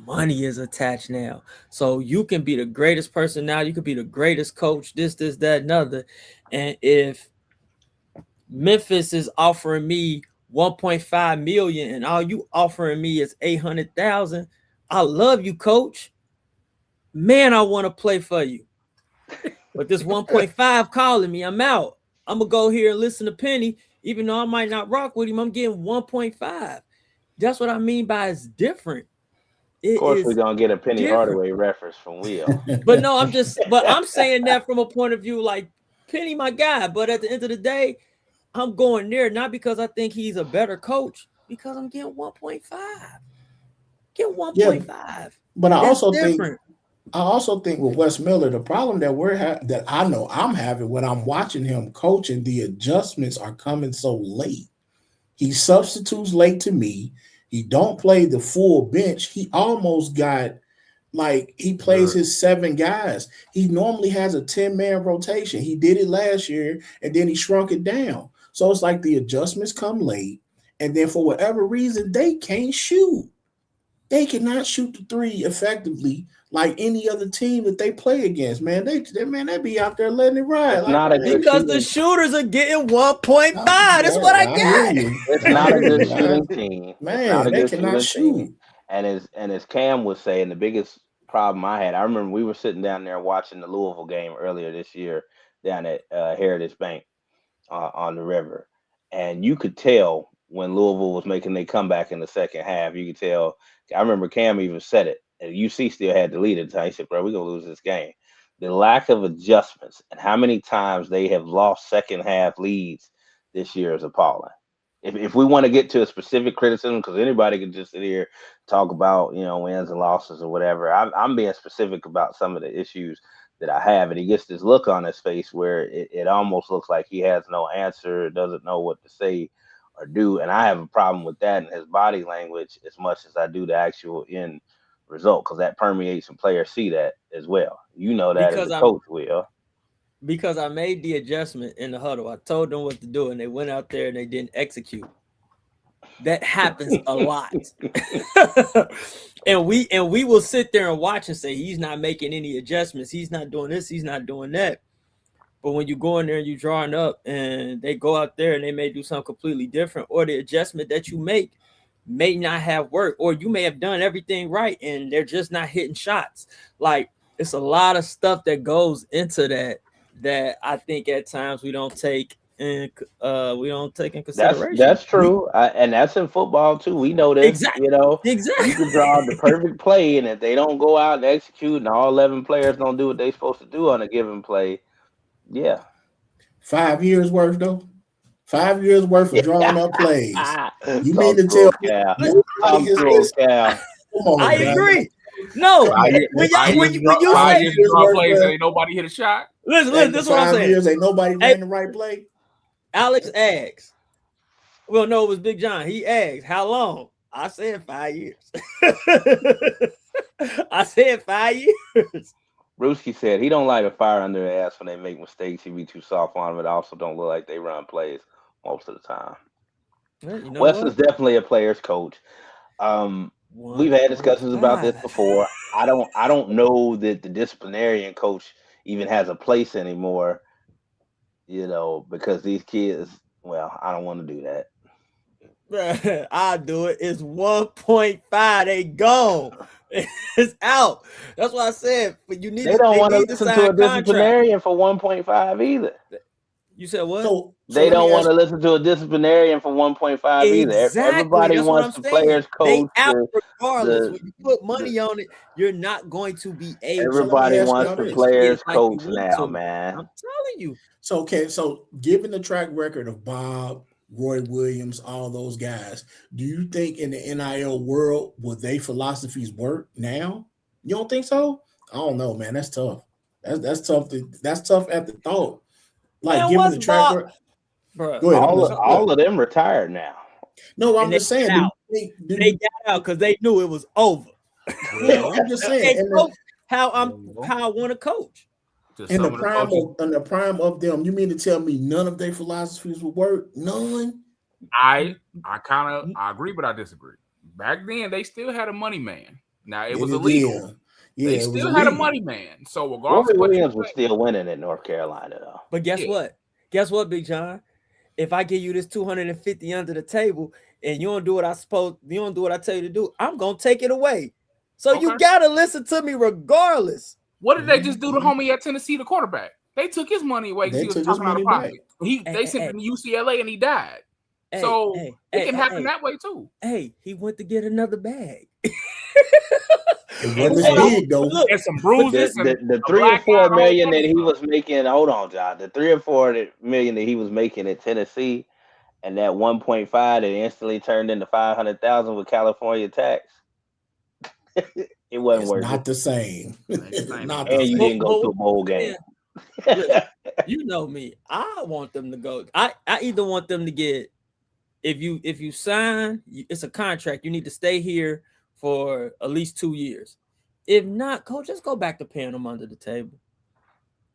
money is attached now. So you can be the greatest person now. You could be the greatest coach, this, that, and other. And if Memphis is offering me 1.5 million and all you offering me is 800,000, I love you, coach. Man, I want to play for you. But this 1.5 calling me, I'm out. I'm going to go here and listen to Penny. Even though I might not rock with him, I'm getting 1.5. That's what I mean by it's different.
Of course, we're going to get a Penny Hardaway reference from Will.
But no, I'm saying that from a point of view like Penny, my guy. But at the end of the day, I'm going there not because I think he's a better coach, because I'm getting 1.5. Get 1.5.
Yeah, but I also think with Wes Miller, the problem that that I know I'm having when I'm watching him coaching, the adjustments are coming so late. He substitutes late to me. He don't play the full bench. He almost got he plays his 7 guys. He normally has a 10-man rotation. He did it last year, and then he shrunk it down. So it's like the adjustments come late, and then for whatever reason, they can't shoot. They cannot shoot the 3 effectively like any other team that they play against. Man, they be out there letting it ride.
Because the shooters are getting 1.5. That's what I got.
It's not a good shooting team.
Man, they cannot shoot.
And as Cam was saying, the biggest problem I had, I remember we were sitting down there watching the Louisville game earlier this year down at Heritage Bank on the river. And you could tell when Louisville was making their comeback in the second half. You could tell. I remember Cam even said it. And UC still had the lead at the time. He said, bro, we're going to lose this game. The lack of adjustments and how many times they have lost second half leads this year is appalling. If we want to get to a specific criticism, because anybody can just sit here talk about, wins and losses or whatever. I'm being specific about some of the issues that I have. And he gets this look on his face where it almost looks like he has no answer, doesn't know what to say or do. And I have a problem with that in his body language as much as I do the actual end result, because that permeates and players see that as well. You know that as a coach, Will.
Because I made the adjustment in the huddle. I told them what to do, and they went out there and they didn't execute. That happens a lot. and we will sit there and watch and say, he's not making any adjustments. He's not doing this. He's not doing that. But when you go in there and you're drawing up and they go out there and they may do something completely different, or the adjustment that you make may not have worked, or you may have done everything right and they're just not hitting shots. Like, it's a lot of stuff that goes into that I think at times we don't take in consideration.
That's true. And that's in football too. We know this.
Exactly.
Exactly. You can draw the perfect play, and if they don't go out and execute and all 11 players don't do what they're supposed to do on a given play,
5 years worth though. 5 years worth of drawing up plays. You mean to tell me?
I agree. No, when you say
draw plays, ain't nobody hit a shot.
Listen, this is what I'm saying.
5 years ain't nobody ran the right play.
Alex asks. Well, no, it was Big John. He asked, how long? I said 5 years. I said 5 years.
Brewski said he don't like a fire under their ass when they make mistakes. He be too soft on them. It also don't look like they run plays most of the time. Well, Wes is definitely a player's coach. We've had discussions about this before. I don't know that the disciplinarian coach even has a place anymore. because these kids. Well, I don't want to do that.
I'll do it. It's 1.5. They gone. It's out. That's why I said. But you need.
They don't want to
need
listen
sign
to a
contract.
disciplinarian for 1.5 either.
You said what?
So
They
let me
don't want
ask-
to listen to a disciplinarian for 1.5 either.
Exactly.
Everybody
That's what
wants
I'm
the
saying.
players coach.
They out regardless.
the-
When you put money on it, you're not going to be able.
Everybody
ask
wants
y'all
the
this.
players
Like you
coach
want
now,
to.
man.
I'm telling you.
So okay, so given the track record of Bob, Roy Williams, all those guys, do you think in the NIL world will they philosophies work now? You don't think so? I don't know, man. That's tough. That's tough. That's tough at the thought. Like
Man,
given
what's
the track
Bob?
record.
Bro,
Go ahead.
All of them retired now.
No, I'm
And
just saying.
they got out because they knew it was over.
Yeah, I'm just saying.
And coach how I want to coach.
In the prime of them, you mean to tell me none of their philosophies will work? None.
I agree, but I disagree. Back then, they still had a money man. Now it was illegal.
Yeah,
they still had a money man. So regardless,
Roy Williams was still winning at North Carolina, though.
But guess what? Guess what, Big John? If I give you this 250 under the table and you don't do what I tell you to do, I'm gonna take it away. So you gotta listen to me regardless.
What did they just do to homie at Tennessee, the quarterback? They took his money away because he was talking out of pocket. They sent him to UCLA and he died. So it can happen that way too.
Hey, he went to get another bag.
It wasn't big though.
And some bruises.
The 3 or 4 million that he was making. Hold on, John. The 3 or 4 million that he was making at Tennessee, and that 1.5 that instantly turned into 500,000 with California tax. It wasn't worth
not
it.
The same.
Not and you didn't go to a bowl game.
You know me. I want them to go. I either want them to get. If you sign, it's a contract. You need to stay here for at least 2 years. If not, coach, let's go back to paying them under the table.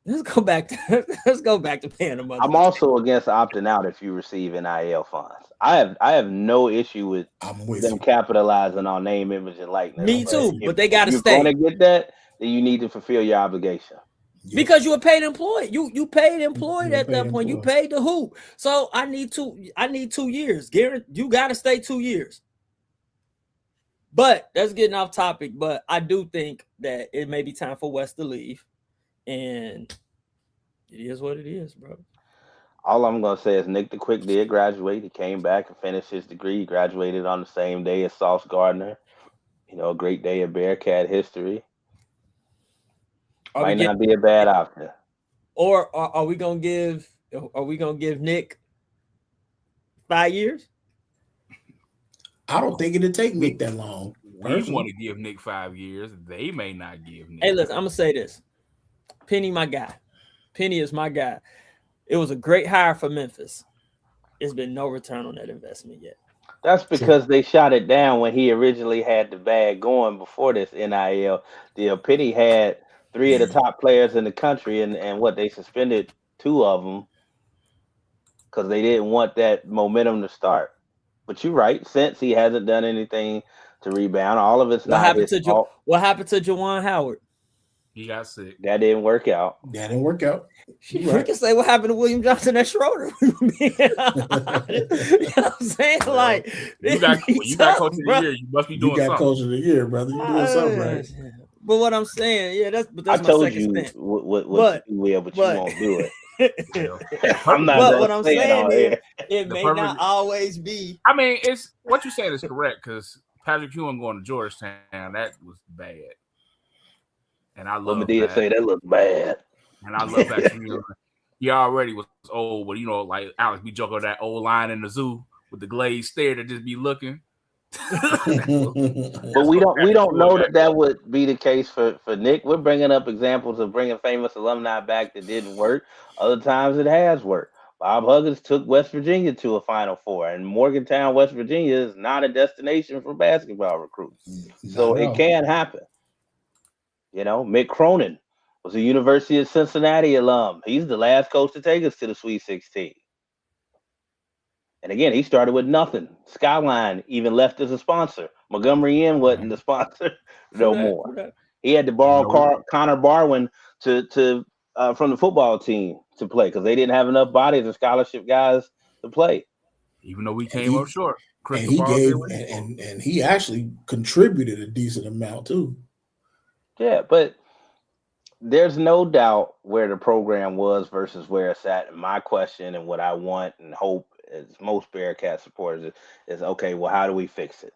Let's go back to paying them under.
I'm also against opting out if you receive NIL funds. I have no issue with them capitalizing on name, image, and likeness.
Me too, but they got to stay.
If you're going to get that, then you need to fulfill your obligation.
Because you were paid employed. You paid employed at that point. You paid the hoop. So I need 2 years. Garrett, you got to stay 2 years. But that's getting off topic. But I do think that it may be time for West to leave. And it is what it is, bro.
All I'm going to say is Nick the Quick did graduate. He came back and finished his degree. He graduated on the same day as Sauce Gardner. A great day of Bearcat history. Might not be a bad option.
Or are we gonna give Nick 5 years?
I don't think it'll take Nick that long.
We want to give Nick 5 years. They may not give Nick.
Hey, listen, I'm gonna say this. Penny, my guy. Penny is my guy. It was a great hire for Memphis. It's been no return on that investment yet.
That's because they shot it down when he originally had the bag going before this NIL deal. Penny had 3 of the top players in the country, and what they suspended 2 of them because they didn't want that momentum to start. But you're right. Since he hasn't done anything to rebound, all of it's not his fault.
What happened to Juwan Howard?
He got sick.
That didn't work out.
You can say what happened to William Johnson at Schroeder. You know what I'm saying? Like,
you got coach of the year. You must be doing something.
You got coach of the year, brother. You doing something right.
But what I'm saying, that's
I
my
told
second
you
stint.
what you will, but you won't do it. I'm not.
But what I'm saying is, it
the
may
perfect,
not always be.
I mean, it's what you're saying is correct because Patrick Ewing going to Georgetown, that was bad. And I love
that. Say that looked bad.
And I love Patrick Ewing. He already was old, but like Alex be joking that old lion in the zoo with the glazed stare to just be looking.
But we don't know that would be the case for Nick. We're bringing up examples of bringing famous alumni back that didn't work. Other times it has worked. Bob Huggins took West Virginia to a Final Four, and Morgantown, West Virginia is not a destination for basketball recruits. So it can happen. Mick Cronin was a University of Cincinnati alum. He's the last coach to take us to the Sweet 16. And again, he started with nothing. Skyline even left as a sponsor. Montgomery Inn wasn't the sponsor no more. He had to borrow Connor Barwin to from the football team to play because they didn't have enough bodies or scholarship guys to play.
Even though we came up short.
And he actually contributed a decent amount too.
Yeah, but there's no doubt where the program was versus where it's at. And my question and what I want and hope as most Bearcat supporters is okay, well, how do we fix it?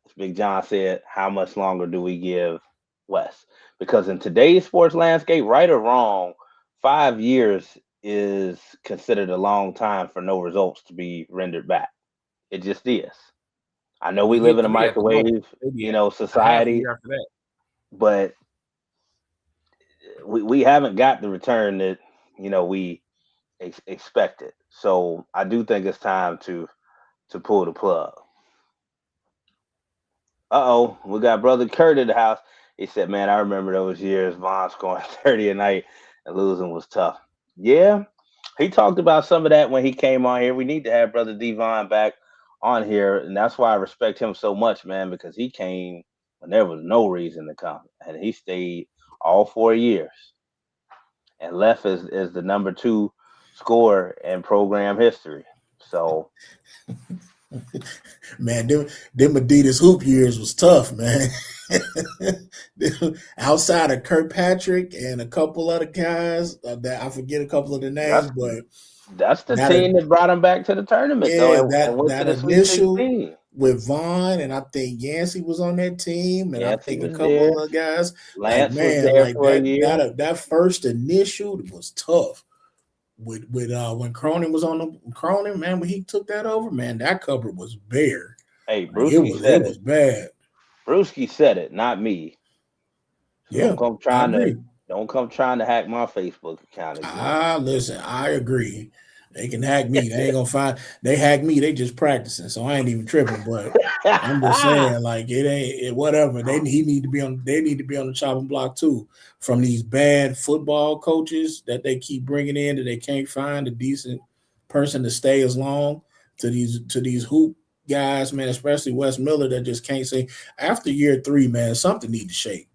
As Big John said, how much longer do we give Wes? Because in today's sports landscape, right or wrong, 5 years is considered a long time for no results to be rendered back. It just is. I know we live in a microwave, society, but we haven't got the return that we expected. So I do think it's time to pull the plug. We got brother Kurt in the house. He said, "Man, I remember those years. Von scoring 30 a night and losing was tough." Yeah, he talked about some of that when he came on here. We need to have brother Devon back on here, and that's why I respect him so much, man, because he came when there was no reason to come, and he stayed all 4 years and left as the number 2 scorer in program history. So,
man, them Adidas hoop years was tough, man. Outside of Kirkpatrick and a couple other guys that I forget a couple of the names, but
that's the team that brought him back to the tournament.
Yeah,
and went to the Sweet 16
with Vaughn, and I think Yancey was on that team, and
Yancey
I think a couple of guys.
Lance was there for a year.
That first initial was tough. With when Cronin was on Cronin, man, when he took that over, man, that cupboard was bare.
Hey, Brewski said
it was bad.
Brewski said it, not me.
Yeah,
don't come trying to hack my Facebook account again.
Listen, I agree. They can hack me. They ain't gonna they hack me. They just practicing, so I ain't even tripping. But I'm just saying, like whatever. They need to be on the chopping block too. From these bad football coaches that they keep bringing in that they can't find a decent person to stay as long to these hoop guys, man. Especially Wes Miller that just can't say after year 3, man. Something need to shake.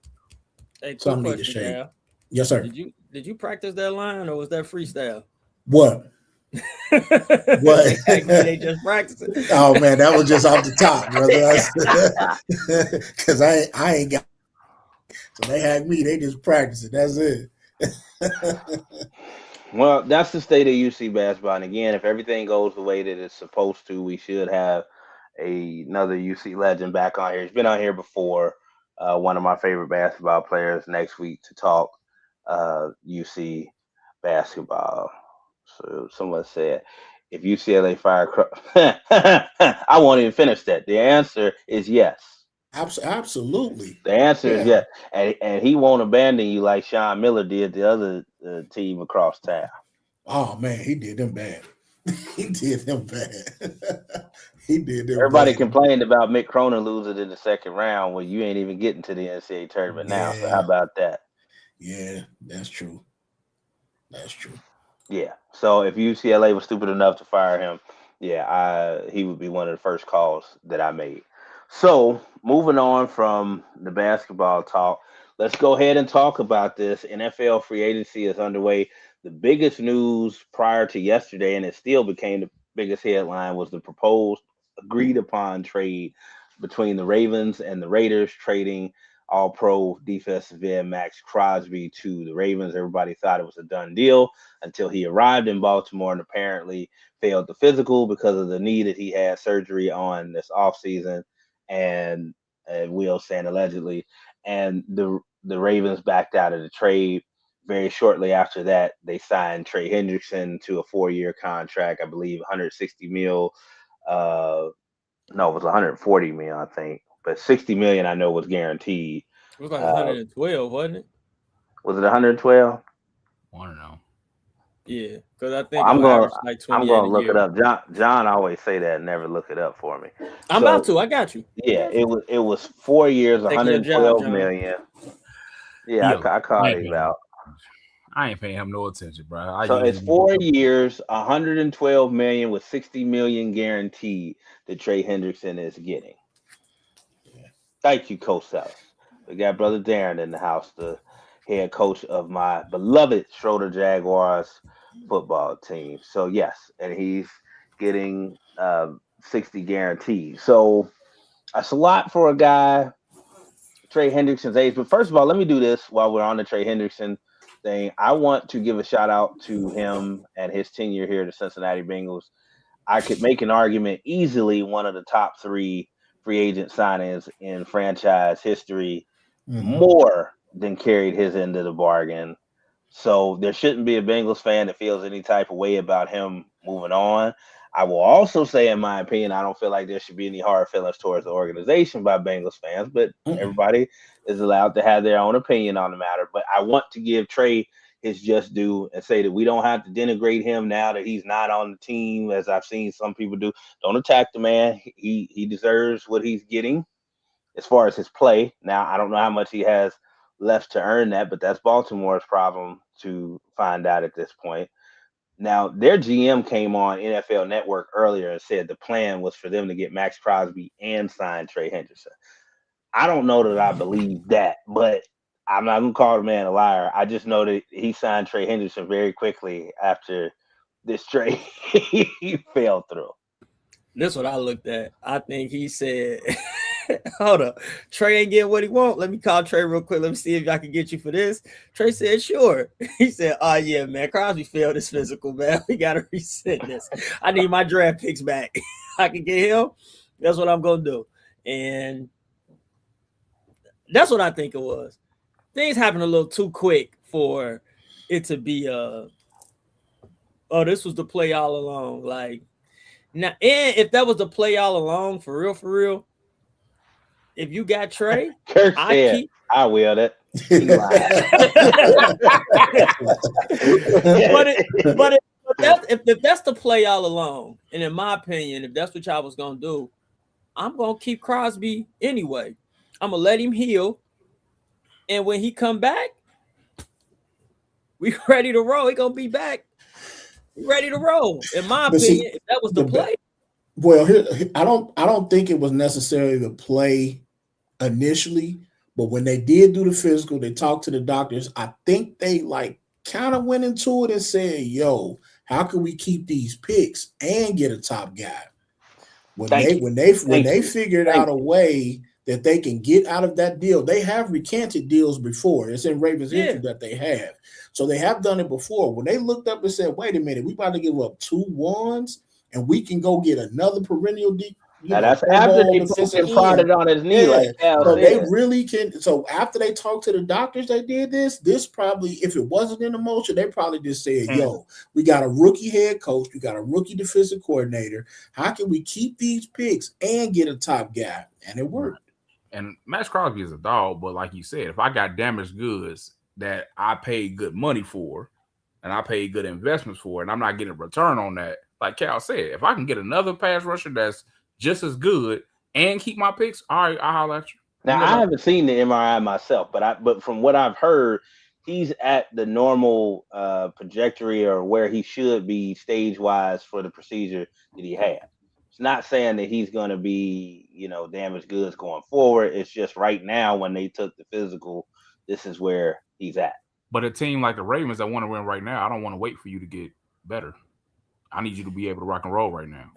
Hey, something need to shake. Cal.
Yes, sir.
Did you practice that line or was that freestyle?
What?
What? They just practicing.
Oh man, that was just off the top, brother. Because I ain't got. So they hacked me. They just practicing. That's it.
Well, that's the state of UC basketball. And again, if everything goes the way that it's supposed to, we should have another UC legend back on here. He's been on here before. One of my favorite basketball players next week to talk UC basketball. So someone said, if UCLA fire, I won't even finish that. The answer is yes.
Absolutely.
The answer is yes. And he won't abandon you like Sean Miller did the other team across town.
Oh, man, he did them bad. He did them bad.
Everybody complained about Mick Cronin losing in the second round when you ain't even getting to the NCAA tournament now. So how about that?
Yeah, that's true. That's true.
Yeah. So if UCLA was stupid enough to fire him, he would be one of the first calls that I made. So moving on from the basketball talk, let's go ahead and talk about this. NFL free agency is underway. The biggest news prior to yesterday, and it still became the biggest headline, was the proposed agreed upon trade between the Ravens and the Raiders, trading all-pro defensive end Maxx Crosby to the Ravens. Everybody thought it was a done deal until he arrived in Baltimore and apparently failed the physical because of the knee that he had surgery on this offseason, and Will saying allegedly. And the Ravens backed out of the trade. Very shortly after that, they signed Trey Hendrickson to a 4-year contract, I believe $160 million. No, it was $140 million, I think. But $60 million I know was guaranteed.
It was like 112, wasn't it?
Was it 112?
I don't know.
Yeah, because I think
I'm going
to
look it up. John always say that and never look it up for me.
I'm about to. I got you.
Yeah, it was 4 years, 112 million. Yeah, I called him out.
I ain't paying him no attention, bro.
So it's 4 years, 112 million with 60 million guaranteed that Trey Hendrickson is getting. Yeah. Thank you, Coach Sellers. We got brother Darren in the house, the head coach of my beloved Schroeder Jaguars, football team. So yes, and he's getting 60 guaranteed. So that's a lot for a guy Trey Hendrickson's age. But first of all, let me do this while we're on the Trey Hendrickson thing. I want to give a shout out to him and his tenure here at the Cincinnati Bengals. I could make an argument easily one of the top 3 free agent signings in franchise history, more than carried his end of the bargain. So there shouldn't be a Bengals fan that feels any type of way about him moving on. I will also say, in my opinion, I don't feel like there should be any hard feelings towards the organization by Bengals fans, but everybody is allowed to have their own opinion on the matter. But I want to give Trey his just due and say that we don't have to denigrate him now that he's not on the team, as I've seen some people do. Don't attack the man. He deserves what he's getting as far as his play. Now, I don't know how much he has left to earn that, but that's Baltimore's problem to find out at this point. Now, their GM came on NFL Network earlier and said the plan was for them to get Maxx Crosby and sign Trey Hendrickson. I don't know that I believe that, but I'm not going to call the man a liar. I just know that he signed Trey Hendrickson very quickly after this trade fell through.
That's what I looked at. I think he said, hold up, Trey ain't getting what he want. Let me call Trey real quick. Let me see if I can get you for this. Trey said, sure. He said, oh, yeah, man, Crosby failed his physical, man. We got to reset this. I need my draft picks back. I can get him. That's what I'm going to do. And that's what I think it was. Things happened a little too quick for it to be, oh, this was the play all along. Like, now, and if that was the play all along, for real, if you got Trey,
Kirk said, I will that.
If that's the play all along, and in my opinion, if that's what y'all was gonna do, I'm gonna keep Crosby anyway. I'm gonna let him heal, and when he come back, we ready to roll. He gonna be back. Ready to roll, in my opinion. If that was the play.
Well, I don't think it was necessarily the play initially, but when they did do the physical, they talked to the doctors. I think they kind of went into it and said, "Yo, how can we keep these picks and get a top guy?" When they figured out a way that they can get out of that deal, they have recanted deals before. It's in Ravens history that they have. So they have done it before. When they looked up and said, wait a minute, we about to give up 2 ones and we can go get another perennial deep.
That's after they fucking prodded on his knee.
So they really can. So after they talked to the doctors, they did this probably, if it wasn't in the motion, they probably just said, yo, we got a rookie head coach. We got a rookie defensive coordinator. How can we keep these picks and get a top guy? And it worked.
And Maxx Crosby is a dog, but like you said, if I got damaged goods that I paid good money for and I paid good investments for, and I'm not getting a return on that, like Cal said, if I can get another pass rusher that's just as good and keep my picks, all right, I'll holler at you.
Now, I haven't seen the MRI myself, but from what I've heard, he's at the normal trajectory or where he should be stage-wise for the procedure that he had. It's not saying that he's going to be, damaged goods going forward. It's just right now when they took the physical, this is where he's at.
But a team like the Ravens that want to win right now, I don't want to wait for you to get better. I need you to be able to rock and roll right now.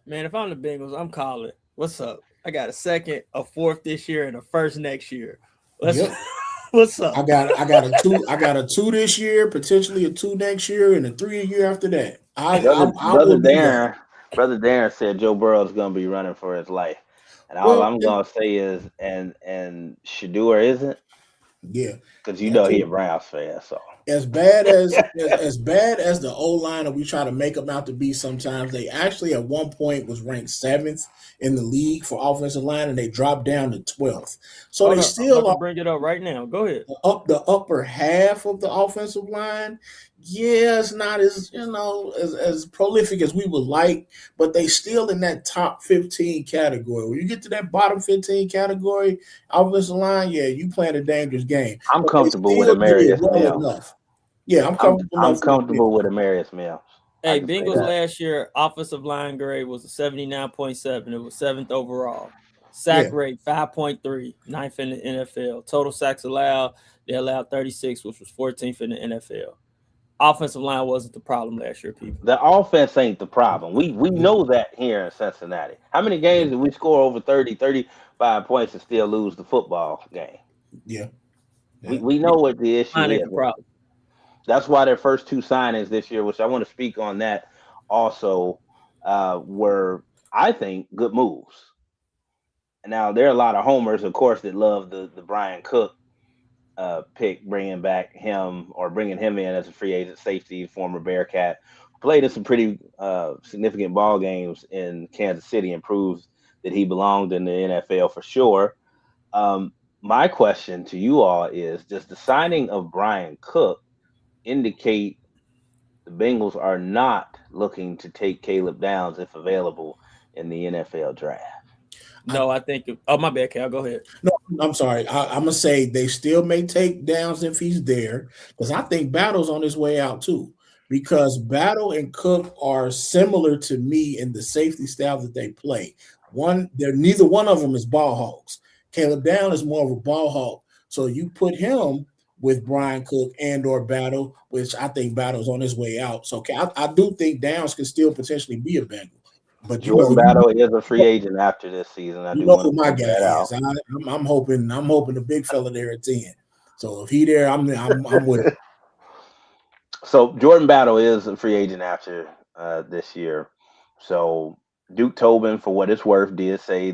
Man, if I'm the Bengals, I'm calling. What's up? I got a second, a fourth this year, and a first next year. What's up?
I got a 2 this year, potentially a 2 next year, and a 3 a year after that.
Brother Darren said Joe Burrow is going to be running for his life, and all I'm going to say is, and Shador isn't.
Yeah,
because he a Browns fan. So
as bad as the O-line that we try to make them out to be, sometimes they actually at one point was ranked 7th in the league for offensive line, and they dropped down to 12th. So they still
bring it up right now. Go ahead.
Up the upper half of the offensive line. Yeah, it's not as as prolific as we would like, but they still in that top 15 category. When you get to that bottom 15 category, offensive line, you playing a dangerous game.
I'm comfortable with Amarius Mills.
Yeah, I'm
comfortable with Amarius Mills.
Hey, Bengals last year offensive line grade was a 79.7. It was 7th overall. Sack rate 5.3, 9th in the NFL. Total sacks allowed, they allowed 36, which was 14th in the NFL. offensive line wasn't the problem last year, people.
The offense ain't the problem. We know that here in Cincinnati. How many games did we score over 30, 35 points and still lose the football game?
Yeah.
We know what the issue
Line ain't
is.
the problem.
That's why their first two signings this year, which I want to speak on that also, were, I think, good moves. Now, there are a lot of homers, of course, that love the Brian Cook pick, bringing him in as a free agent safety, former Bearcat, played in some pretty significant ball games in Kansas City, and proves that he belonged in the NFL for sure. My question to you all is, does the signing of Brian Cook indicate the Bengals are not looking to take Caleb Downs if available in the NFL draft?
No, I think. My bad, Cal. Go ahead.
No, I'm sorry. I'm gonna say they still may take Downs if he's there, because I think Battle's on his way out too. Because Battle and Cook are similar to me in the safety style that they play. Neither one of them is ball hogs. Caleb Downs is more of a ball hog. So you put him with Brian Cook and or Battle, which I think Battle's on his way out. So I do think Downs can still potentially be a Bengal. But
Jordan Battle is a free agent after this season. I do want to
who my
point
guy
that
is.
out.
I'm hoping the big fella there at 10. So if he there, I'm with him.
So Jordan Battle is a free agent after this year. So Duke Tobin, for what it's worth, did say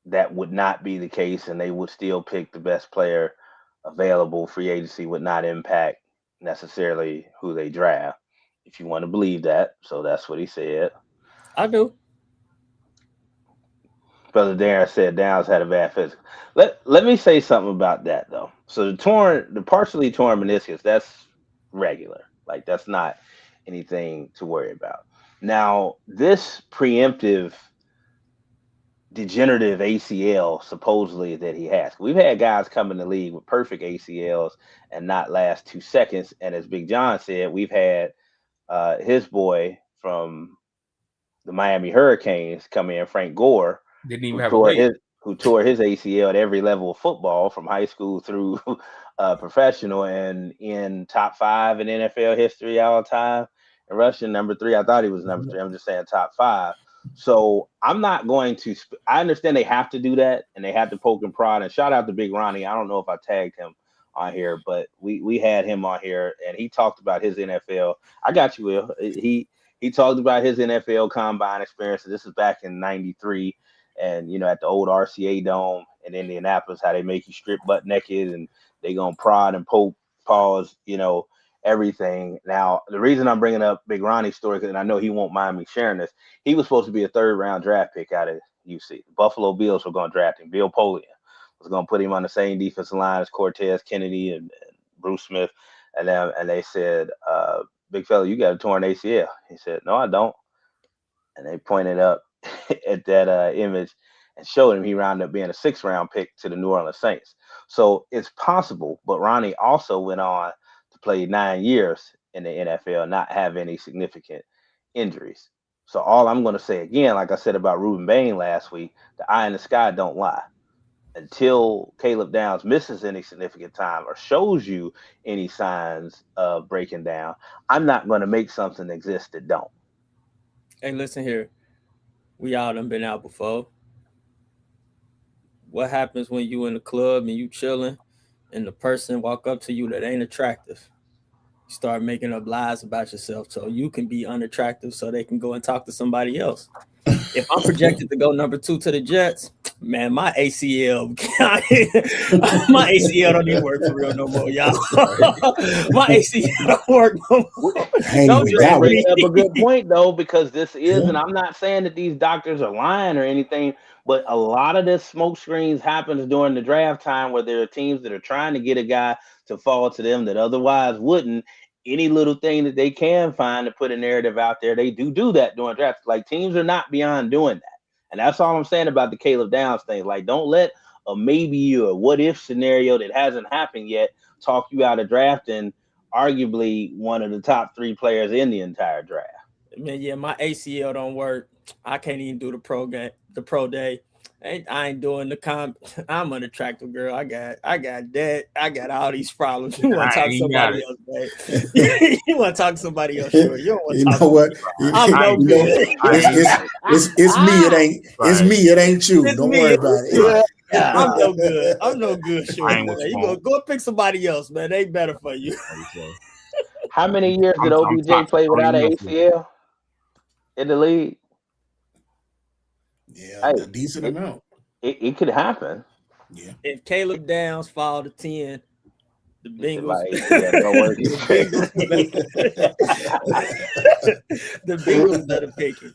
that would not be the case, and they would still pick the best player available. Free agency would not impact necessarily who they draft, if you want to believe that. So that's what he said.
I do.
Brother Darren said Downs had a bad physical. Let me say something about that though. So the partially torn meniscus, that's regular. Like, that's not anything to worry about. Now, this preemptive degenerative ACL supposedly that he has. We've had guys come in the league with perfect ACLs and not last 2 seconds. And as Big John said, we've had his boy from the Miami Hurricanes come in, Frank Gore,
Didn't even have a leg.
who tore his ACL at every level of football, from high school through professional, and in top 5 in NFL history all time. And rushing number 3, I thought he was number 3. I'm just saying top 5. So I'm not going to. I understand they have to do that, and they have to poke and prod. And shout out to Big Ronnie. I don't know if I tagged him on here, but we had him on here, and he talked about his NFL. I got you, Will. He talked about his NFL combine experience. This is back in '93, and at the old RCA Dome in Indianapolis, how they make you strip butt naked, and they gonna prod and poke, pause, everything. Now, the reason I'm bringing up Big Ronnie's story, because I know he won't mind me sharing this, he was supposed to be a 3rd-round draft pick out of UC. The Buffalo Bills were going to draft him. Bill Polian was going to put him on the same defensive line as Cortez Kennedy and Bruce Smith, and they said, "Big fella, you got a torn ACL." He said, "No, I don't." And they pointed up at that image and showed him he rounded up being a 6th-round pick to the New Orleans Saints. So it's possible, but Ronnie also went on to play 9 years in the NFL, not have any significant injuries. So all I'm going to say again, like I said about Reuben Bain last week, the eye in the sky don't lie. Until Caleb Downs misses any significant time or shows you any signs of breaking down, I'm not going to make something exist that don't.
Hey, listen here. We all done been out before. What happens when you in the club and you chilling and the person walk up to you that ain't attractive? You start making up lies about yourself so you can be unattractive so they can go and talk to somebody else. If I'm projected to go number 2 to the Jets, man, my ACL don't even work for real no more, y'all. My ACL don't work no more.
That brings up a good point, though, because this is, and I'm not saying that these doctors are lying or anything, but a lot of this smoke screens happens during the draft time, where there are teams that are trying to get a guy to fall to them that otherwise wouldn't. Any little thing that they can find to put a narrative out there, they do that during drafts. Like, teams are not beyond doing that. And that's all I'm saying about the Caleb Downs thing. Like, don't let a maybe or what if scenario that hasn't happened yet talk you out of drafting arguably one of the top 3 players in the entire draft.
Man, yeah, my ACL don't work. I can't even do the pro day. I ain't doing the I'm an attractive girl. I got that. I got all these problems. You want to talk to somebody else, babe? You want to talk to somebody else? Sure. You don't want to talk to
what?
me. I'm no good.
It's me. It ain't. It's me. It ain't you. Don't worry about it.
I'm no good. I'm no good. Sure. You go pick somebody else, man. They better for you.
How many years did OBJ play without an ACL in the league?
Yeah, a decent amount.
It could happen.
Yeah.
If Caleb Downs fall to 10, the Bengals. The Bengals better pick it.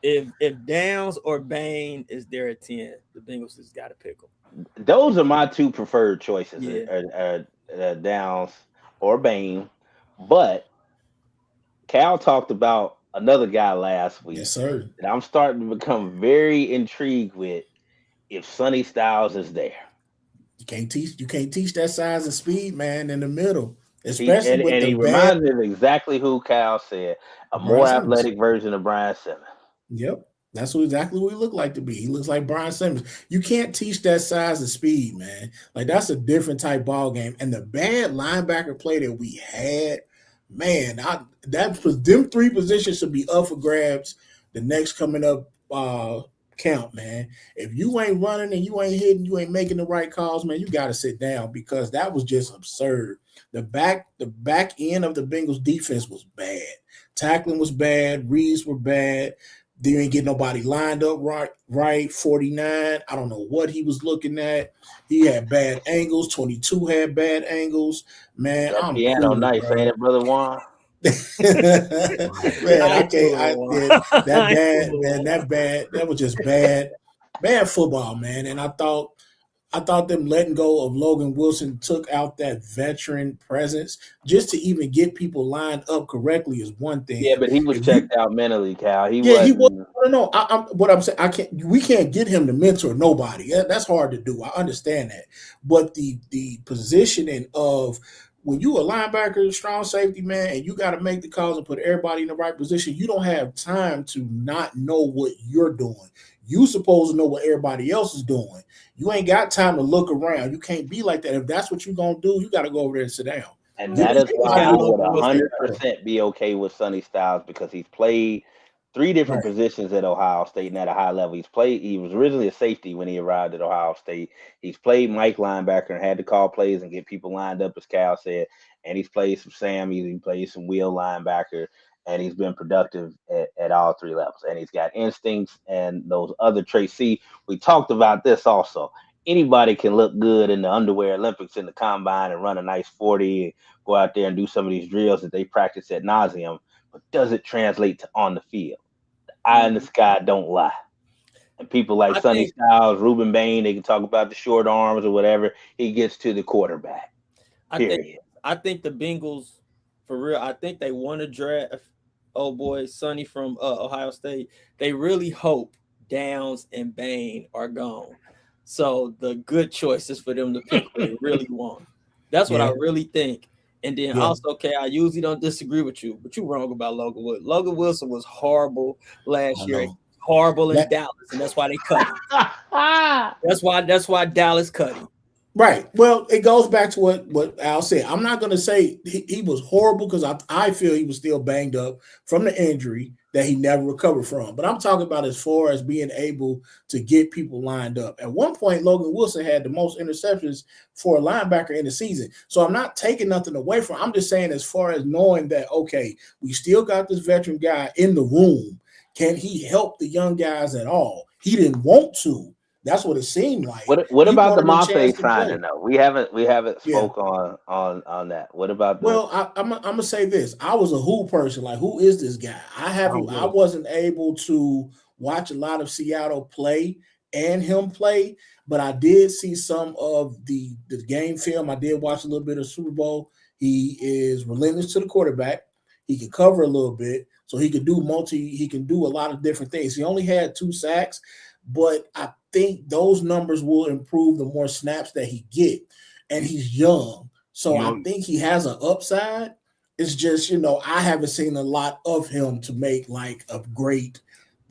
If Downs or Bain is there at 10, the Bengals has got to pick them.
Those are my two preferred choices.
Yeah.
Downs or Bain. But Cal talked about another guy last week.
Yes, sir.
And I'm starting to become very intrigued with if Sonny Styles is there.
You can't teach that size and speed, man, in the middle. Especially with
he reminds me of exactly who Cal said, a more athletic version of Brian Simmons.
Yep. That's exactly what he looked like to be. He looks like Brian Simmons. You can't teach that size and speed, man. Like, that's a different type ball game. And the bad linebacker play that we had, man, them three positions should be up for grabs the next coming up count, man. If you ain't running and you ain't hitting, you ain't making the right calls, man, you got to sit down because that was just absurd. The back end of the Bengals defense was bad. Tackling was bad. Reads were bad. They didn't get nobody lined up right. 49. I don't know what he was looking at. He had bad angles. 22 had bad angles. Man,
that piano cool, nice, ain't it, Brother Juan?
Man, I can't. That was just bad football, man. And I thought them letting go of Logan Wilson took out that veteran presence. Just to even get people lined up correctly is one thing.
Yeah, but he was checked out mentally, Cal. He was.
I don't know. What I'm saying, we can't get him to mentor nobody. That's hard to do. I understand that. But the positioning of when you a linebacker, strong safety, man, and you got to make the calls and put everybody in the right position, you don't have time to not know what you're doing. You supposed to know what everybody else is doing. You ain't got time to look around. You can't be like that. If that's what you're going to do, you got to go over there and sit down.
And that is why I would 100% be okay with Sonny Styles because he's played three different positions at Ohio State and at a high level. He was originally a safety when he arrived at Ohio State. He's played Mike linebacker and had to call plays and get people lined up, as Cal said. And he's played some Sam. He played some wheel linebacker. And he's been productive at all three levels. And he's got instincts and those other traits. See, we talked about this also. Anybody can look good in the underwear Olympics in the combine and run a nice 40 and go out there and do some of these drills that they practice ad nauseum. But does it translate to on the field? The eye in the sky don't lie. And people like Sonny Styles, Ruben Bain, they can talk about the short arms or whatever. He gets to the quarterback. Period.
I think the Bengals, for real, I think they want to draft old boy Sonny from Ohio State. They really hope Downs and Bain are gone. So the good choices for them to pick what they really want. That's what I really think. And then also, okay, I usually don't disagree with you, but you're wrong about Logan Wilson. Logan Wilson was horrible last year. Horrible in Dallas, and that's why they cut him. That's why Dallas cut him.
Right. Well, it goes back to what Al said. I'm not going to say he was horrible because I feel he was still banged up from the injury that he never recovered from. But I'm talking about as far as being able to get people lined up. At one point, Logan Wilson had the most interceptions for a linebacker in the season. So I'm not taking nothing away from him. I'm just saying as far as knowing that, okay, we still got this veteran guy in the room. Can he help the young guys at all? He didn't want to. That's what it seemed like.
What about the Mafe signing though? We haven't spoke on that. What about the
I'm gonna say this. I was a who person, like who is this guy? I wasn't able to watch a lot of Seattle play and him play, but I did see some of the game film. I did watch a little bit of Super Bowl. He is relentless to the quarterback. He can cover a little bit, so he can do a lot of different things. He only had 2 sacks, but I think those numbers will improve the more snaps that he get, and he's young, so I think he has an upside. It's just I haven't seen a lot of him to make like a great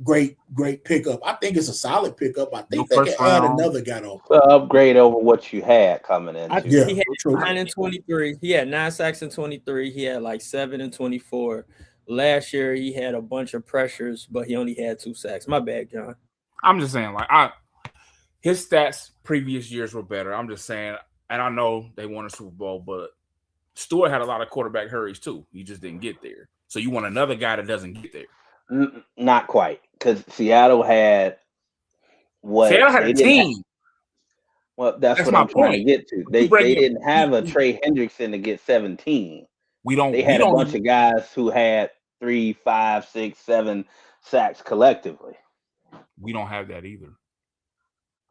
great pickup. I think it's a solid pickup. I think
No
they
first
can add
round.
another guy though.
Upgrade over what you had coming into.
Yeah,
He had
true.
9 and 23. He had 9 sacks in 23. He had like 7 and 24. Last year he had a bunch of pressures, but he only had 2 sacks. My bad, John.
I'm just saying, like, his stats previous years were better. I'm just saying, and I know they won a Super Bowl, but Stewart had a lot of quarterback hurries too. He just didn't get there. So you want another guy that doesn't get there.
Not quite, because Seattle had what
Seattle had a team.
Well, that's what
my
I'm trying to
point.
get to. They didn't have a Trey Hendrickson to get 17. They had a bunch of guys who had 3, 5, 6, 7 sacks collectively.
We don't have that either.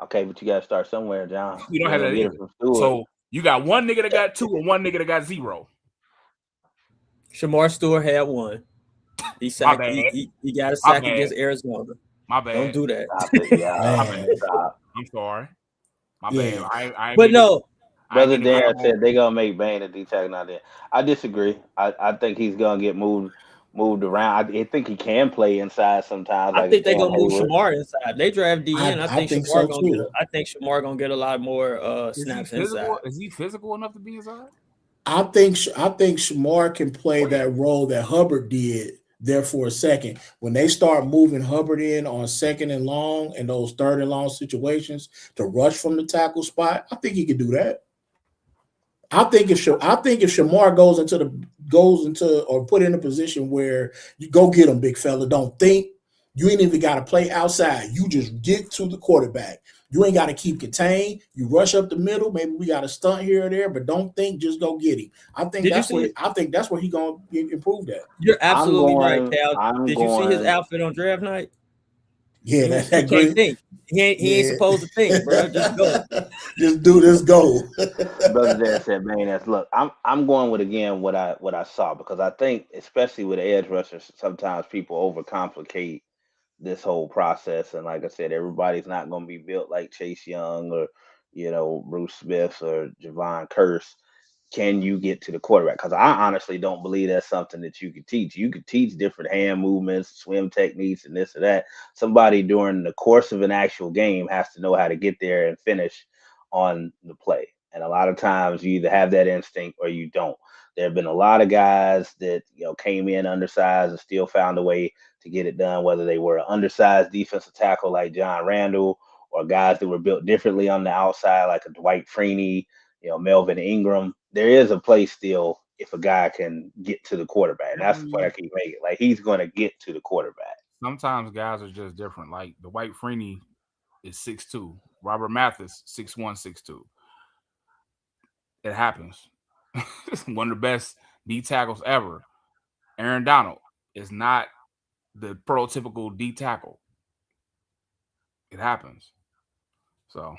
Okay, but you got to start somewhere, John.
We don't have that either. So you got one nigga that got 2 and one nigga that got 0.
Shamar Stewart had 1. He sacked. He got a sack against Arizona.
My bad.
Don't do that.
Stop it, yeah.
Stop. I'm sorry. My bad. I
but no.
Brother Darren said they're gonna make Bane a D tackle out there. I disagree. I think he's gonna get moved around. I think he can play inside sometimes.
I think they're gonna move Shamar inside. They draft DN. I think Shamar gonna get a lot more snaps inside.
Is he physical enough to be inside?
I think Shamar can play that role that Hubbard did there for a second. When they start moving Hubbard in on 2nd and long and those 3rd and long situations to rush from the tackle spot, I think he could do that. I think if Shamar goes into or put in a position where you go get him, big fella, don't think. You ain't even got to play outside. You just get to the quarterback. You ain't got to keep contained. You rush up the middle. Maybe we got a stunt here or there, but don't think. Just go get him. I think that's where he gonna get improved at.
You're absolutely right, Cal. Did you see his outfit on draft night?
Yeah,
he can't think. He ain't supposed to think, bro. Just go.
Just do this. Go.
Brother Dad said, "Man, look. I'm going with again what I saw, because I think, especially with edge rushers, sometimes people overcomplicate this whole process. And like I said, everybody's not going to be built like Chase Young or Bruce Smith or Javon Curse. Can you get to the quarterback? Because I honestly don't believe that's something that you could teach. You could teach different hand movements, swim techniques, and this or that. Somebody during the course of an actual game has to know how to get there and finish on the play. And a lot of times you either have that instinct or you don't. There have been a lot of guys that came in undersized and still found a way to get it done, whether they were an undersized defensive tackle like John Randall or guys that were built differently on the outside like a Dwight Freeney, Melvin Ingram. There is a place still if a guy can get to the quarterback. And that's the point I keep making. Like, he's going to get to the quarterback.
Sometimes guys are just different. Like Dwight Freeney is 6'2". Robert Mathis, 6'1", 6'2". It happens. One of the best D tackles ever. Aaron Donald is not the prototypical D tackle. It happens. So,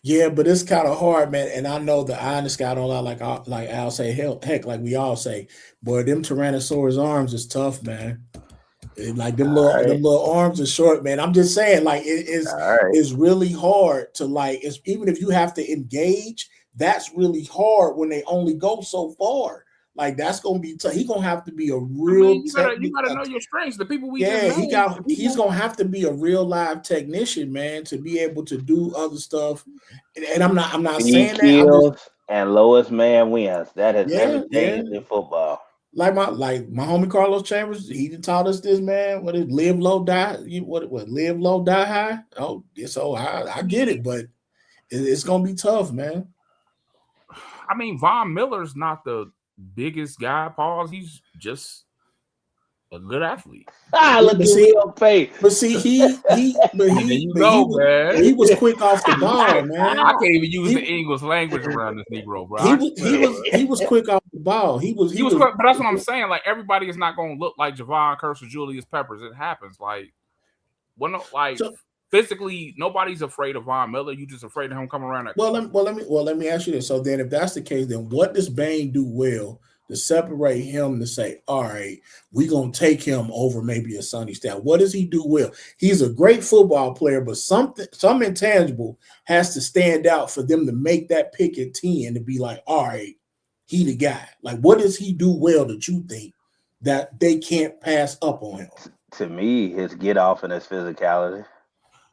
yeah, but it's kind of hard, man. And I know the honest guy don't like Al say, heck, like we all say, boy, them Tyrannosaurus arms is tough, man. Like them little arms are short, man. I'm just saying, like it's really hard to even if you have to engage, that's really hard when they only go so far. Like, that's gonna be tough. He's gonna have to be a real.
You gotta know your strengths. The people
he's gonna have to be a real live technician, man, to be able to do other stuff. And I'm not saying that.
And lowest man wins. That has never changed in football.
Like my homie Carlos Chambers, he taught us this, man. What is live low, die? What live low, die high? Oh, so I get it, but it's gonna be tough, man.
I mean, Von Miller's not the biggest guy, Paul. He's just a good athlete.
Look at your face.
But see, he was quick off the ball, man.
I can't even use the English language around this Negro, bro.
He was quick off the ball. He was quick,
but that's what I'm saying. Like, everybody is not going to look like Javon Curse or Julius Peppers. It happens. Physically, nobody's afraid of Von Miller. You just afraid of him coming around.
Let me ask you this. So then, if that's the case, then what does Bane do well to separate him to say, all right, we're gonna take him over maybe a Sonny Stout? What does he do well? He's a great football player, but some intangible has to stand out for them to make that pick at 10 to be like, all right, he the guy. Like, what does he do well that you think that they can't pass up on him?
to me, his get off and his physicality,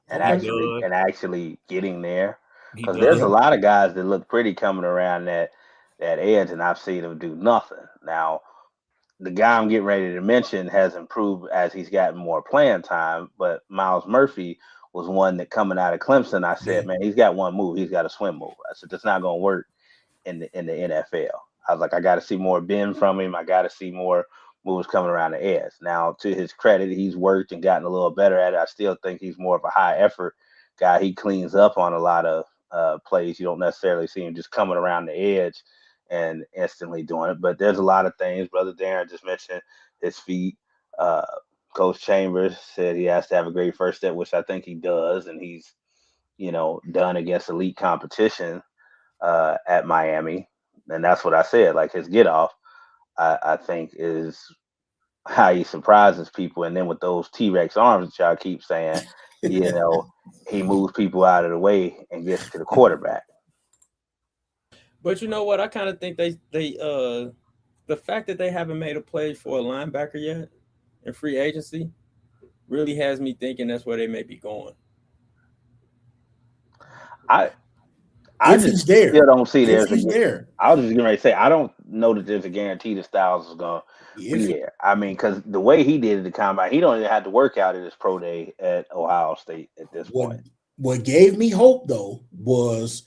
and
Okay.
actually getting there.
He
Because
does.
there's a lot of guys that look pretty coming around that edge, and I've seen him do nothing. Now, the guy I'm getting ready to mention has improved as he's gotten more playing time, but Miles Murphy was one that coming out of Clemson. I said,
Yeah.
man, he's got one move. He's got a swim move. I said, that's not going to work in the NFL. I was like, I got to see more bend from him. I got to see more moves coming around the edge. Now, to his credit, he's worked and gotten a little better at it. I still think he's more of a high effort guy. He cleans up on a lot of plays. You don't necessarily see him just coming around the edge and instantly doing it. But there's a lot of things. Brother Darren just mentioned his feet. Uh, Coach Chambers said he has to have a great first step, which I think he does, and he's done against elite competition at Miami, and that's what I said. Like his get off, I think is how he surprises people, and then with those T-Rex arms that y'all keep saying, he moves people out of the way and gets to the quarterback.
But you know what? I kind of think they the fact that they haven't made a play for a linebacker yet in free agency really has me thinking that's where they may be going.
I
If
just
he's there.
still don't see
If
there's
he's there.
I was just getting ready to say I don't know that there's a guarantee that Styles is going to be there. I mean, because the way he did at the combine, he don't even have to work out at his pro day at Ohio State at this point.
What gave me hope though was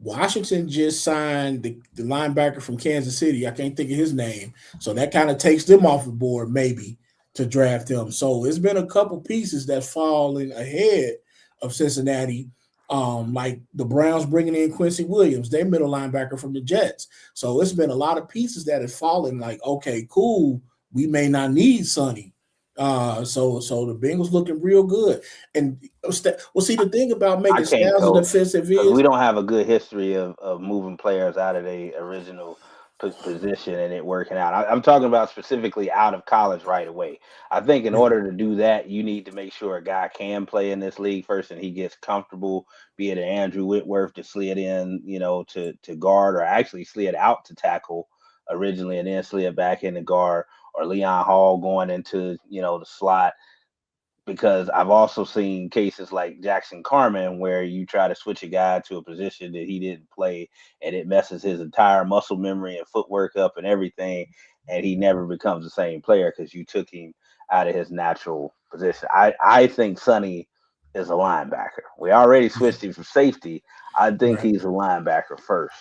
Washington just signed the linebacker from Kansas City. I can't think of his name. So that kind of takes them off the board maybe to draft him. So it's been a couple pieces that's falling ahead of Cincinnati. Like the Browns bringing in Quincy Williams, their middle linebacker from the Jets. So it's been a lot of pieces that have fallen like, okay, cool. We may not need Sonny. So the Bengals looking real good. And see the thing about making Styles an defensive is
we don't have a good history of moving players out of their original position and it working out. I'm talking about specifically out of college right away. I think in order to do that, you need to make sure a guy can play in this league first and he gets comfortable, be it an Andrew Whitworth to slid in, to guard or actually slid out to tackle originally and then slid back in the guard, or Leon Hall going into, the slot. Because I've also seen cases like Jackson Carman where you try to switch a guy to a position that he didn't play and it messes his entire muscle memory and footwork up and everything, and he never becomes the same player because you took him out of his natural position. I think Sonny is a linebacker. We already switched him from safety. I think he's a linebacker first.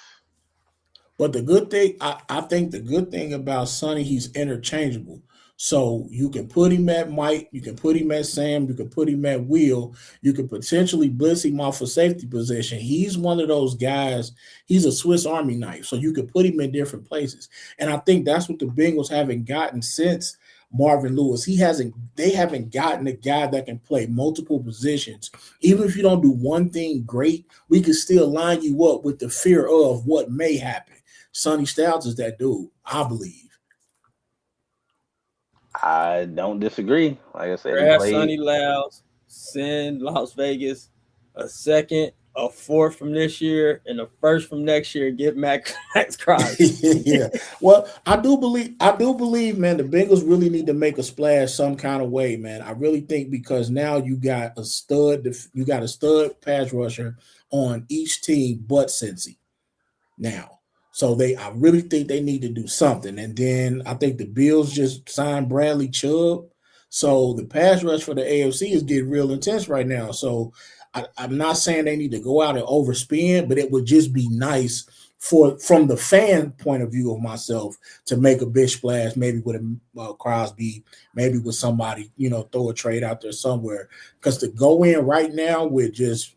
But the good thing, I think the good thing about Sonny, he's interchangeable. So you can put him at Mike, you can put him at Sam, you can put him at Will, you can potentially blitz him off a safety position. He's one of those guys, he's a Swiss Army knife. So you can put him in different places. And I think that's what the Bengals haven't gotten since Marvin Lewis. They haven't gotten a guy that can play multiple positions. Even if you don't do one thing great, we can still line you up with the fear of what may happen. Sonny Styles is that dude, I believe.
I don't disagree. Like I said,
Draft Sonny Styles, send Las Vegas a second, a fourth from this year, and a first from next year. Get Maxx Crosby.
Yeah. Well, I do believe, man, the Bengals really need to make a splash some kind of way, man. I really think because now you got a stud pass rusher on each team but Cincy now. So I really think they need to do something. And then I think the Bills just signed Bradley Chubb. So the pass rush for the AFC is getting real intense right now. So I'm not saying they need to go out and overspend, but it would just be nice from the fan point of view of myself to make a big splash, maybe with a Crosby, maybe with somebody, throw a trade out there somewhere. Because to go in right now with just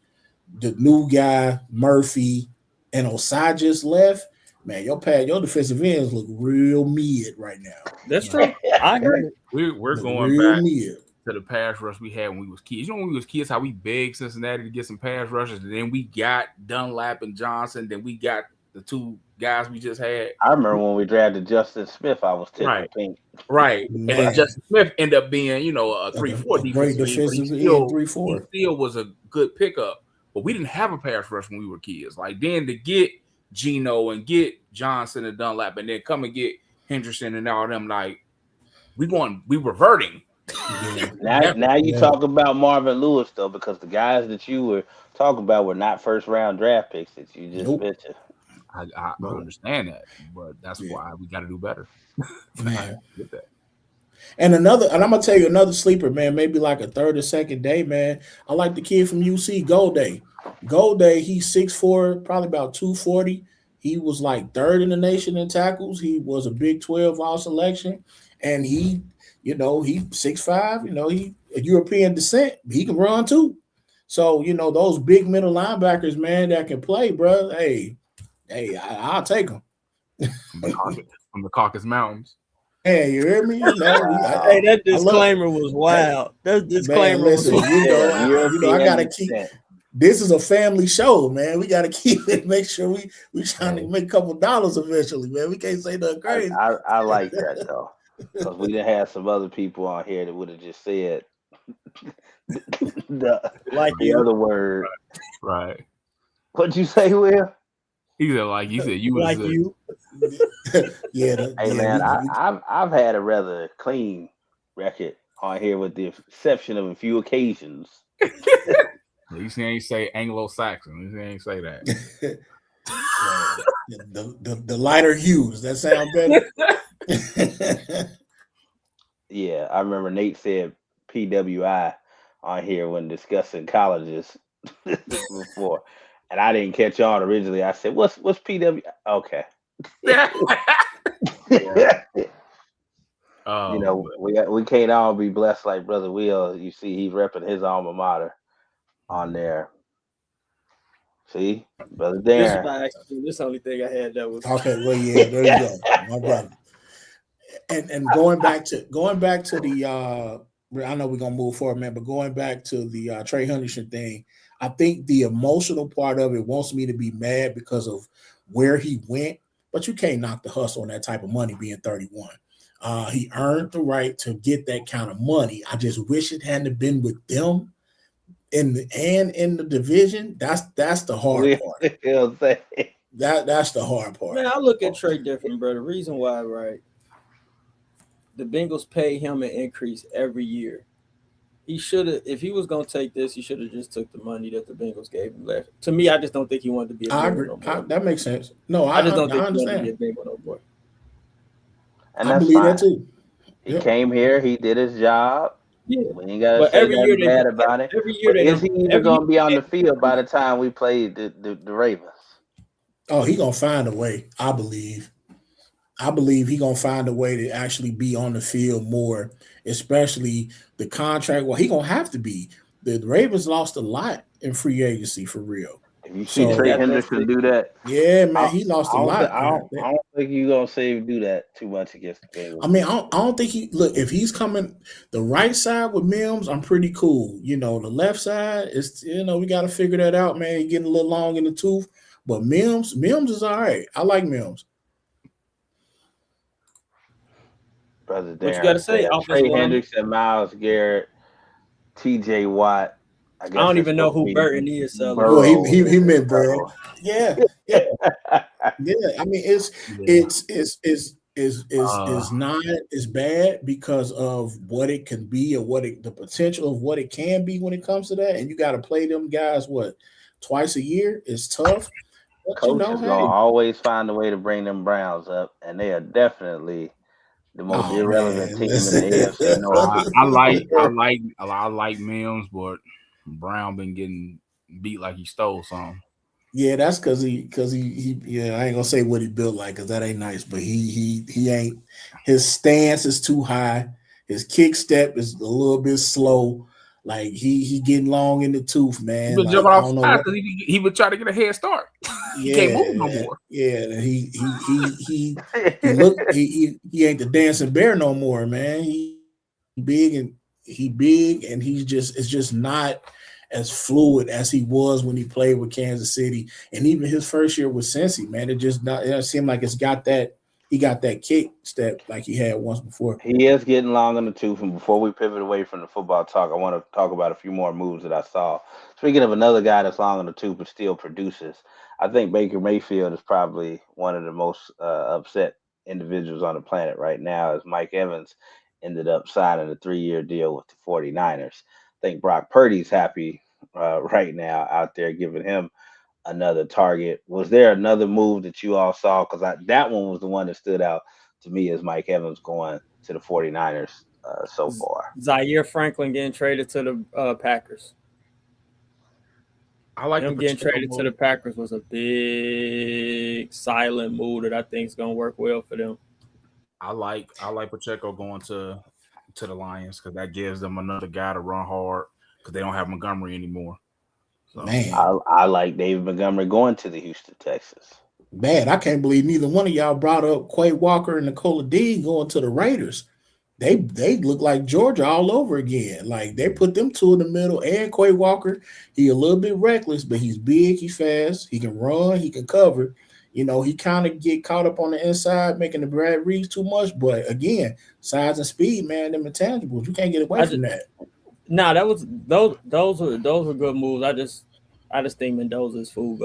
the new guy, Murphy, and Osai just left, man, your defensive ends look real mid right now.
That's true. I agree.
We're going back to the pass rush we had when we was kids. When we was kids, how we begged Cincinnati to get some pass rushes, and then we got Dunlap and Johnson. Then we got the two guys we just had.
I remember when we drafted Justin Smith, I was tipping pink.
Right. And then Justin Smith ended up being, a 3-4
great defensive 3-4.
He still was a good pickup, but we didn't have a pass rush when we were kids. Like then to get Geno and get Johnson and Dunlap and then come and get Henderson and all them, like we reverting
Now you talk about Marvin Lewis though, because the guys that you were talking about were not first round draft picks that you just mentioned.
I understand that, but that's why we got to do better.
Man.
Get that.
And I'm gonna tell you another sleeper, man. Maybe like a third or second day, man. I like the kid from UC, Golday. Golday, he's 6'4", probably about 240. He was like third in the nation in tackles. He was a Big 12 all selection, and he 6'5". He a European descent. He can run too. So those big middle linebackers, man, that can play, bro. Hey, I'll take them.
From the Caucasus Mountains.
Hey, you hear me?
Hey, that disclaimer was wild. That disclaimer was wild.
I gotta keep. This is a family show, man. We gotta keep it. Make sure we trying to make a couple dollars eventually, man. We can't say nothing crazy.
I like that though, because we done had some other people on here that would have just said the other word.
Right.
What'd you say, Will?
He said you
like you.
Hey man, I've had a rather clean record on here, with the exception of a few occasions.
You see, ain't say Anglo-Saxon. You ain't say that.
the lighter hues. That sound better.
Yeah, I remember Nate said PWI on here when discussing colleges before, and I didn't catch on originally. I said, "What's PW?" Okay. We can't all be blessed like Brother Will. You see, he's repping his alma mater on there. See, Brother Darren.
This only thing I had that was
okay. Well, yeah, there you go, my brother. And going back to the I know we're gonna move forward, man, but going back to the Trey Henderson thing, I think the emotional part of it wants me to be mad because of where he went, but you can't knock the hustle on that type of money being 31. He earned the right to get that kind of money. I just wish it hadn't been with them in the division. That's the hard part. That's the hard part.
Man, I look at Trey different, bro. The reason why, right? The Bengals pay him an increase every year. He should have, if he was going to take this, he should have just took the money that the Bengals gave him left. To me, I just don't think he wanted to be a Bengal no more.
That makes sense. No,
I just don't think
he
wanted to be a Bengal no more.
And
I believe that too.
He came here, he did his job.
Yeah.
We ain't got to say nothing bad about it.
Every year
is he even going to be on the field by the time we play the Ravens?
Oh, he going to find a way, I believe. I believe he's going to find a way to actually be on the field more, especially the contract. Well, he's going to have to be. The Ravens lost a lot in free agency, for real.
If you see Trey Henderson do that.
Yeah, man, he lost a lot.
I don't think you're going to see him do that too much against the Bengals.
I mean, I don't think if he's coming the right side with Mims, I'm pretty cool. The left side is, we got to figure that out, man. He's getting a little long in the tooth. But Mims is all right. I like Mims.
Brother Darren,
what you got to say?
Trey Hendrickson, Myles Garrett, T.J. Watt.
I don't even know who Burton is.
Well, he meant Burrow. Yeah. I mean, it's not as bad because of what it can be or the potential of what it can be when it comes to that. And you got to play them guys twice a year. It's tough. But
Coach is gonna always find a way to bring them Browns up, and they are definitely the most irrelevant team in the AFC North.
I like Mims, but Brown been getting beat like he stole something.
Yeah, that's because he I ain't gonna say what he built like because that ain't nice, but he ain't, his stance is too high, his kick step is a little bit slow, like he getting long in the tooth, man.
He been jumping off fast because he would try to get a head start. He can't move no more.
Yeah, he ain't the dancing bear no more, man. He big and it's just not as fluid as he was when he played with Kansas City, and even his first year with Cincy, man. It seemed like he got that kick step like he had once before.
He is getting long in the tooth, and before we pivot away from the football talk, I want to talk about a few more moves that I saw. Speaking of another guy that's long in the tooth but still produces, I think Baker Mayfield is probably one of the most upset individuals on the planet right now, is Mike Evans ended up signing a 3-year deal with the 49ers. I think Brock Purdy's happy right now out there, giving him another target. Was there another move that you all saw? Because that one was the one that stood out to me as Mike Evans going to the 49ers so far.
Zaire Franklin getting traded to the Packers.
I like
him getting traded to the Packers was a big silent move that I think is going to work well for them.
I like Pacheco going to the Lions because that gives them another guy to run hard because they don't have Montgomery anymore. So.
Man,
I like David Montgomery going to the Houston Texans.
Man, I can't believe neither one of y'all brought up Quay Walker and Nicola Dean going to the Raiders. They look like Georgia all over again. Like they put them two in the middle. And Quay Walker, he a little bit reckless, but he's big, he's fast, he can run, he can cover. You know, he kind of get caught up on the inside, making the Brad Reeves too much. But again, size and speed, man, them intangibles. You can't get away from that.
Nah, those were good moves. I just think Mendoza's fool's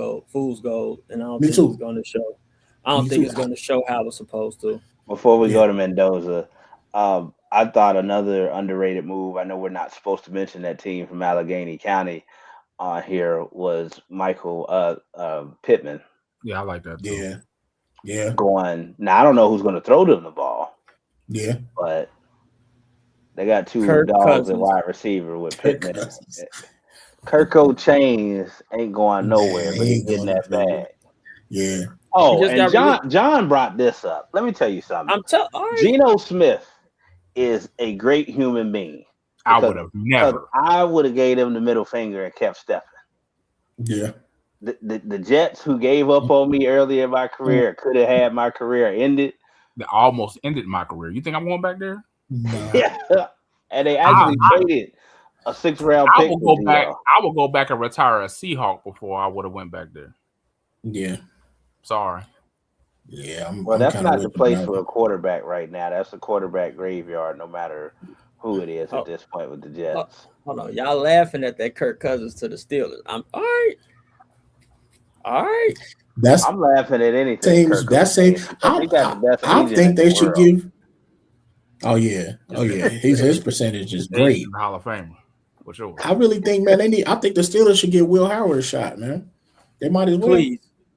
gold, and I don't think it's going to show. I don't think it's going to show how it's supposed to.
Before we go to Mendoza, I thought another underrated move. I know we're not supposed to mention that team from Allegheny County here was Michael Pittman.
Yeah, I like that too.
Yeah.
Going now, I don't know who's going to throw them the ball.
Yeah,
but they got two dogs
Cousins.
at wide receiver with Pittman. Kirko Chains ain't going nowhere, but he's getting that bag.
Yeah.
Oh, and John brought this up. Let me tell you something. Geno Smith is a great human being.
I would have never.
I would have gave him the middle finger and kept stepping.
Yeah.
The Jets, who gave up on me earlier in my career, could have had my career ended.
They almost ended my career. You think I'm going back there?
No.
Yeah. And they actually traded a 6th-round pick.
I will go back and retire a Seahawk before I would have went back there.
Yeah.
Sorry.
Yeah.
That's not the place for a quarterback right now. That's a quarterback graveyard, no matter who it is at this point with the Jets.
Hold on. Y'all laughing at that Kirk Cousins to the Steelers. I'm all right. All right.
I'm laughing at anything.
I think they should give. Oh yeah. His percentage is great.
Hall of Famer. What's yours?
I really think, man, I think the Steelers should give Will Howard a shot, man. They might as well.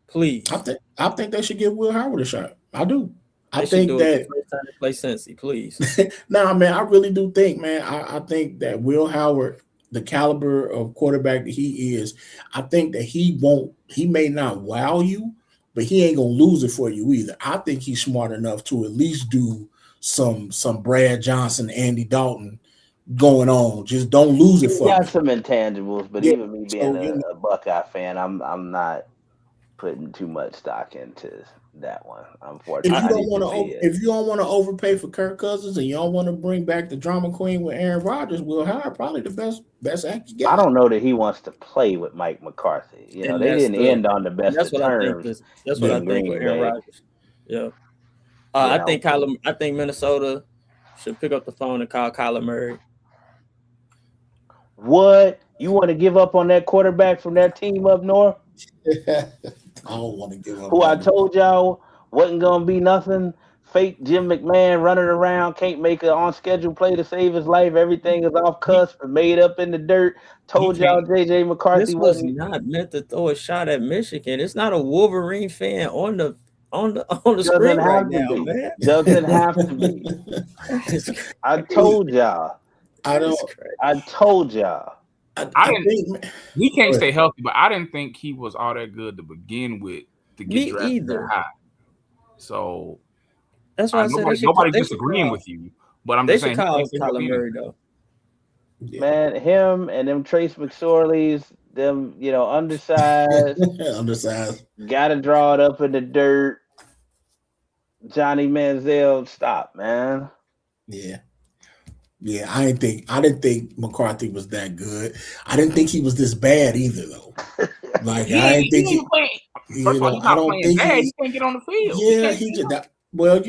Please.
I think they should give Will Howard a shot. I do.
I think that first time to play Cincy, please.
Nah, man, I really do think, man. I think that Will Howard, the caliber of quarterback that he is, I think that he may not wow you, but he ain't gonna lose it for you either. I think he's smart enough to at least do some Brad Johnson, Andy Dalton going on. Just don't lose it for me.
He got some intangibles, but even me being a Buckeye fan, I'm not putting too much stock into that one. Unfortunately,
if you don't want to overpay for Kirk Cousins and you don't want to bring back the drama queen with Aaron Rodgers, Will Howard probably the best act you get.
I don't know that he wants to play with Mike McCarthy. You know, they didn't end on the best of terms.
That's what I think with Aaron Rodgers. Yeah. I think Minnesota should pick up the phone and call Kyler Murray.
What? You want to give up on that quarterback from that team up north?
I don't want to give up.
Who I told y'all wasn't going to be nothing. Fake Jim McMahon running around, can't make an on-schedule play to save his life. Everything is off cusp and made up in the dirt. Told y'all J.J. McCarthy
this was not meant to throw a shot at Michigan. It's not a Wolverine fan on the screen right now, man.
Doesn't have to be. I told y'all. I told y'all.
He can't stay healthy, but I didn't think he was all that good to begin with to get drafted that high. So
that's why I said
nobody's disagreeing with you, but I'm just saying
Kyler Murray though.
Yeah. Man, him and them Trace McSorleys, them undersized, got to draw it up in the dirt. Johnny Manziel, stop, man.
Yeah, I didn't think McCarthy was that good. I didn't think he was this bad either, though. Like I didn't think he
can't get on the field.
Yeah, he just that. Well,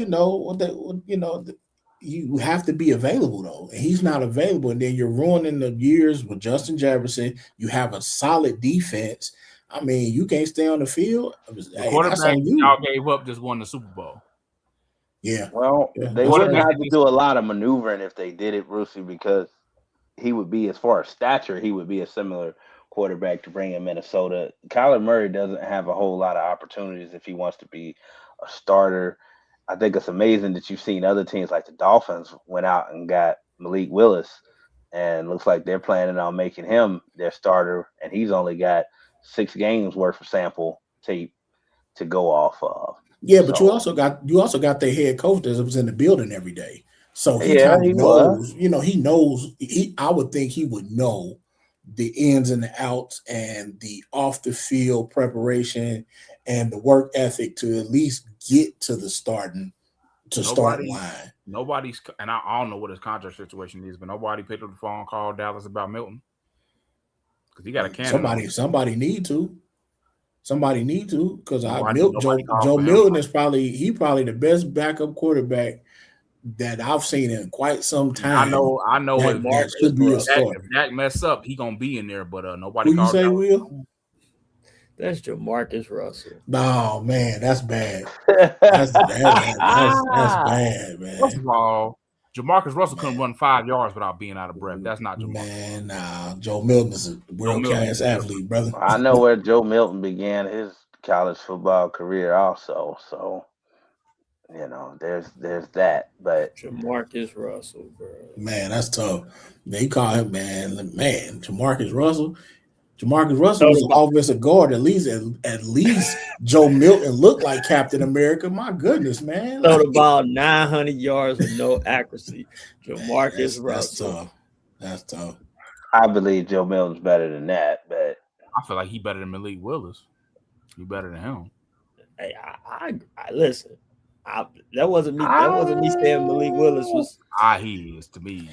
you have to be available though, and he's not available, and then you're ruining the years with Justin Jefferson. You have a solid defense. I mean, you can't stay on the field.
The quarterback y'all gave up just won the Super Bowl.
Yeah.
Well,
Yeah.
they wouldn't have to do a lot of maneuvering if they did it, Brucey, because he would be, as far as stature, he would be a similar quarterback to bring in Minnesota. Kyler Murray doesn't have a whole lot of opportunities if he wants to be a starter. I think it's amazing that you've seen other teams like the Dolphins went out and got Malik Willis, and looks like they're planning on making him their starter, and he's only got 6 games worth of sample tape to go off of.
Yeah, but you also got their head coach that was in the building every day. So he kind of knows, he knows I would think he would know the ins and the outs and the off the field preparation and the work ethic to at least get to the starting line.
Nobody's, and I don't know what his contract situation is, but nobody picked up the phone and called Dallas about Milton because he got a cannon.
Somebody need to. Somebody need to, because Joe Milton is probably the best backup quarterback that I've seen in quite some time.
I know.
That could be a starter.
If Dak mess up, he gonna be in there, but nobody.
Who you say, Will?
That's Jamarcus Russell.
No, man, that's bad. That's bad, man.
First of all, Jamarcus Russell couldn't run 5 yards without being out of breath. That's not Jamarcus.
Man, nah. Joe Milton is a world-class athlete, brother.
I know where Joe Milton began his college football career also. So, there's that. But
Jamarcus Russell, bro.
Man, that's tough. They call him, man, Jamarcus Russell. Jamarcus Russell was an offensive guard. At least Joe Milton looked like Captain America. My goodness, man.
Throw the ball 900 yards with no accuracy. Jamarcus Russell.
That's tough.
I believe Joe Milton's better than that, but
I feel like he better than Malik Willis. He better than him.
Hey, I listen. That wasn't me. That wasn't me saying Malik Willis was.
He is to me.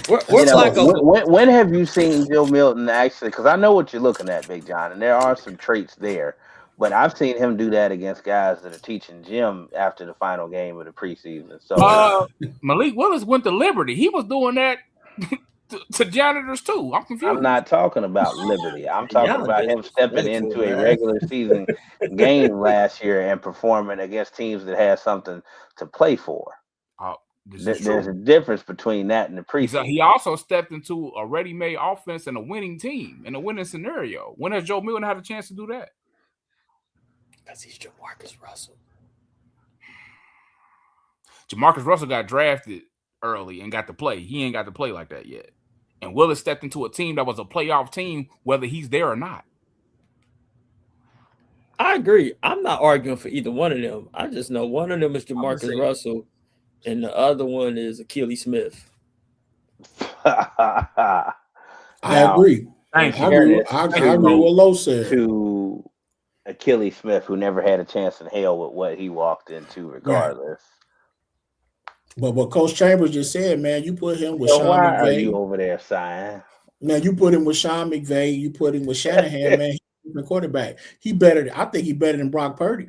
When have you seen Joe Milton actually? Because I know what you're looking at, Big John, and there are some traits there. But I've seen him do that against guys that are teaching gym after the final game of the preseason. So
Malik Willis went to Liberty. He was doing that to janitors too. I'm confused.
I'm not talking about Liberty. I'm talking about him stepping into a regular season game last year and performing against teams that had something to play for. There's a difference between that and the preseason.
He also stepped into a ready-made offense and a winning team in a winning scenario. When has Joe Milton had a chance to do that?
Because he's Jamarcus Russell.
Jamarcus Russell got drafted early and got to play. He ain't got to play like that yet. And Willis stepped into a team that was a playoff team, whether he's there or not.
I agree. I'm not arguing for either one of them. I just know one of them is Jamarcus Russell, and the other one is Achilles Smith.
I agree. I agree with Lo said.
To Achilles Smith, who never had a chance in hell with what he walked into, regardless.
But what Coach Chambers just said, man, you put him with Sean
why
McVay.
Are you over there sighing?
Man, you put him with Sean McVay. You put him with Shanahan, man. He's the quarterback. I think he's better than Brock Purdy.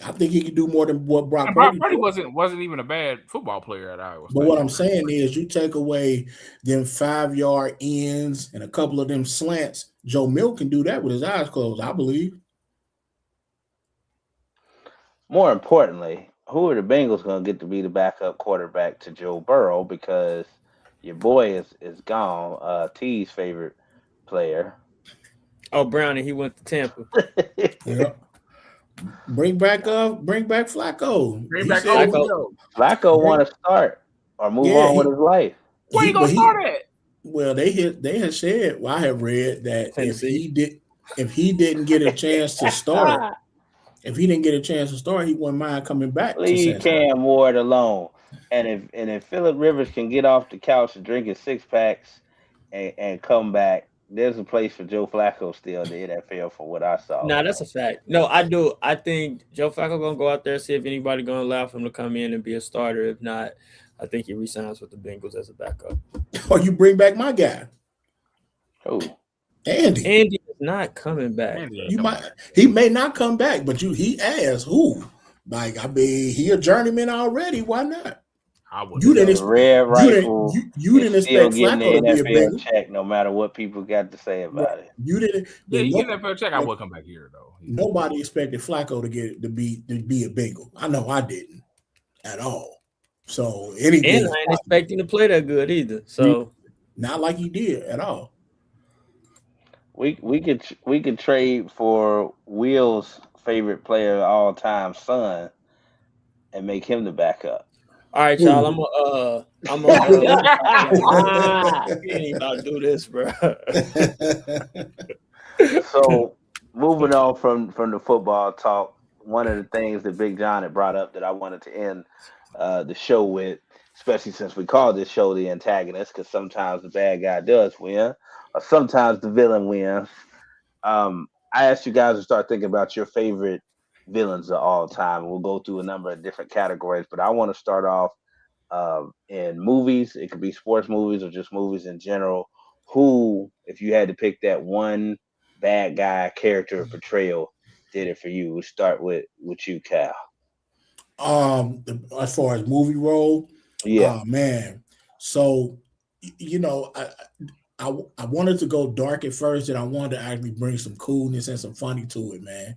I think he can do more than what Brock Purdy
wasn't even a bad football player at Iowa State.
But what I'm saying is, you take away them 5-yard ends and a couple of them slants. Joe Milton can do that with his eyes closed, I believe.
More importantly, who are the Bengals going to get to be the backup quarterback to Joe Burrow? Because your boy is gone. T's favorite player.
Oh, Brownie, he went to Tampa.
Yeah. Bring back Flacco.
Flacco want to start or move on with his life.
Where you gonna start at?
Well, they had said. Well, I have read that if he didn't get a chance to start, he wouldn't mind coming back.
Leave Cam Ward alone. And if Phillip Rivers can get off the couch and drink his 6-packs and come back, there's a place for Joe Flacco still in the NFL for what I saw.
Nah, that's a fact. No, I do. I think Joe Flacco gonna go out there, see if anybody gonna allow him to come in and be a starter. If not, I think he resigns with the Bengals as a backup.
Or you bring back my guy.
Who?
Andy.
Andy is not coming back.
He may not come back, but he asked who. Like, I mean, he a journeyman already. Why not?
I would.
You didn't.
The red rifle
You didn't
is still
expect
getting
Flacco to
the
be a
NFL
Bengal.
check, no matter what people got to say about it.
You didn't.
Yeah,
but
you
no-
get that fair check. I would come back here though.
Nobody expected Flacco to be a Bengal. I know I didn't at all. So anything.
And I ain't expecting to play that good either. So
not like he did at all.
We could trade for Will's favorite player of all time, son, and make him the backup.
all right, y'all. I'm we ain't about to do this, bro.
So moving on from the football talk, one of the things that Big John had brought up that I wanted to end the show with, especially since we call this show the Antagonist, because sometimes the bad guy does win, or sometimes the villain wins. I asked you guys to start thinking about your favorite villains of all time. We'll go through a number of different categories, but I want to start off in movies. It could be sports movies or just movies in general. Who, if you had to pick that one bad guy character portrayal, did it for you? We'll start with you, Cal.
As far as movie role,
Yeah.
Man. So I wanted to go dark at first, and I wanted to actually bring some coolness and some funny to it, man.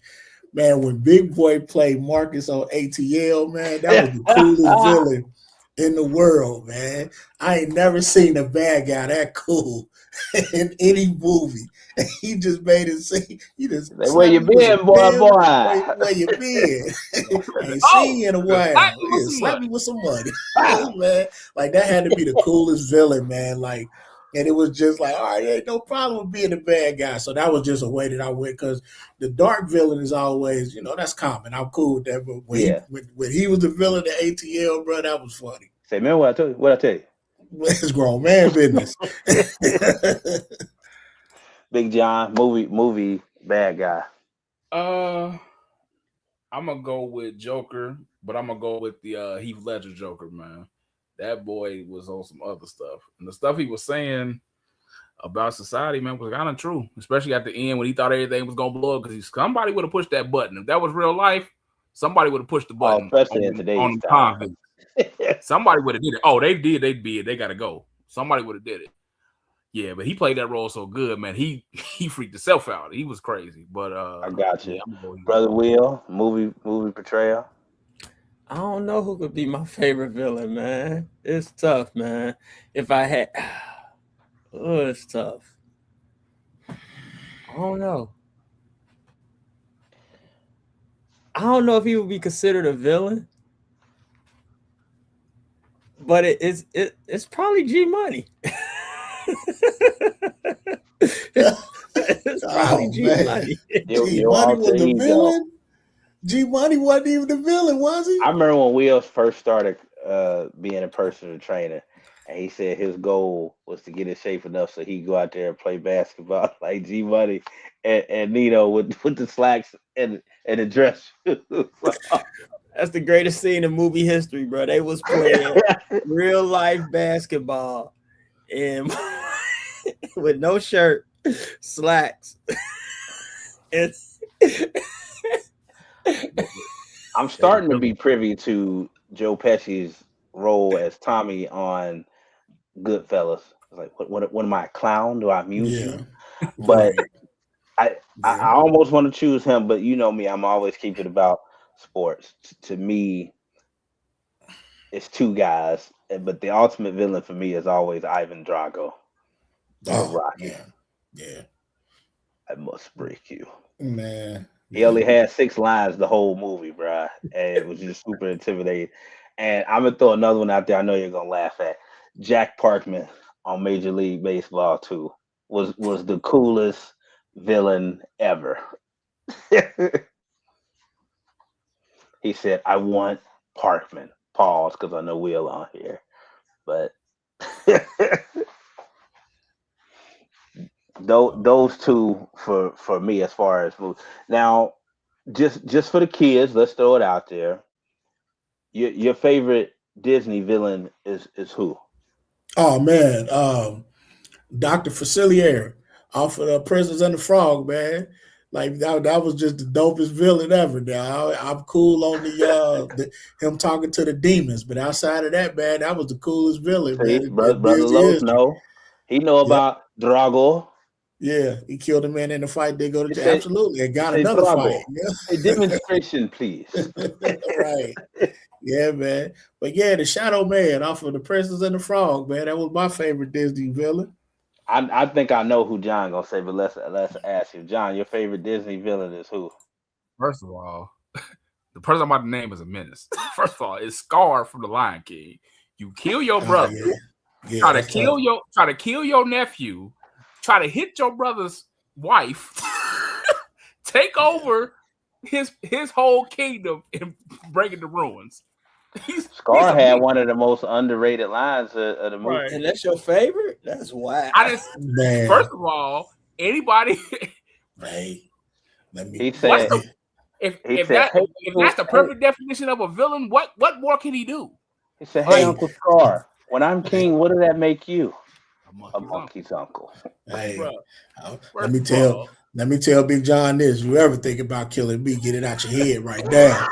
Man, when Big Boy played Marcus on ATL, man, that was the coolest villain in the world, man. I ain't never seen a bad guy that cool in any movie. He just made it seem,
where you been, boy?
Where you been? Ain't seen you in a while. Slap me with some money. Man, like that had to be the coolest villain, man. Like, and it was just like, all right, ain't no problem with being a bad guy. So that was just a way that I went, because the dark villain is always, that's common. I'm cool with that. But when he was the villain of ATL, bro, that was funny.
Say, man, what I tell you? What I tell you?
It's grown man business.
Big John, movie bad guy.
I'm gonna go with Joker, but I'm gonna go with the Heath Ledger Joker, man. That boy was on some other stuff, and the stuff he was saying about society, man, was kind of true. Especially at the end when he thought everything was gonna blow up, because somebody would have pushed that button. If that was real life, somebody would have pushed the button.
Especially in today's time.
Somebody would have did it. Oh, they did. They got to go. Somebody would have did it. Yeah, but he played that role so good, man. He freaked himself out. He was crazy. But
I got you, yeah, Brother Will. Movie portrayal.
I don't know who could be my favorite villain, man. It's tough, man. If I had, it's tough. I don't know. I don't know if he would be considered a villain, but it's probably G Money. It's probably G Money.
G Money was the villain. G Money wasn't even the villain, was he?
I remember when Will first started being a personal trainer, and he said his goal was to get in shape enough so he could go out there and play basketball like G Money and Nino with the slacks and the dress.
That's the greatest scene in movie history, bro. They was playing real life basketball and with no shirt, slacks.
I'm starting to be privy to Joe Pesci's role as Tommy on Goodfellas. Like, what am I, a clown? Do I amuse you? But I almost want to choose him, but you know me, I'm always keep it about sports. To me, it's two guys, but the ultimate villain for me is always Ivan Drago. Rocky.
Yeah.
I must break you,
man.
He only had 6 lines the whole movie, bro, and it was just super intimidating. And I'm gonna throw another one out there. I know you're gonna laugh at. Jack Parkman on Major League Baseball 2 was the coolest villain ever. He said, "I want Parkman." Pause, because I know Will on here, but those two for me as far as movies. Now, just for the kids, let's throw it out there. Your favorite Disney villain is who?
Oh man, Dr. Facilier off of the Princess and the Frog, man. Like that was just the dopest villain ever. Now I'm cool on the him talking to the demons, but outside of that, man, that was the coolest villain,
See,
man. In
brother
music
Los
history.
know. He know
Yep.
about Drago.
Yeah, he killed a man in the fight. They go to
He
jail.
said-
Absolutely, and got
Say
another
Drago.
fight. Yeah.
A demonstration, please.
Right. Yeah, man. But yeah, the Shadow Man off of The Princess and the Frog, man. That was my favorite Disney villain.
I think I know who John gonna say, but let's ask you, John. Your favorite Disney villain is who?
First of all, the person I'm about to name is a menace. First of all, it's Scar from The Lion King. You kill your brother,
Yeah,
try to kill your nephew, try to hit your brother's wife, take over his whole kingdom and bring it to ruins.
Scar had one of the most underrated lines of the movie.
Right. And that's your favorite? That's wild.
Man.
First of all, anybody.
Hey, let me.
He said,
if
said,
that's the perfect definition of a villain, what more can he do?
He said, "Hey, Uncle Scar, when I'm king, what did that make you?"
A
A monkey's uncle.
Hey,
Bro,
let me tell Big John this. You ever think about killing me, get it out your head right now.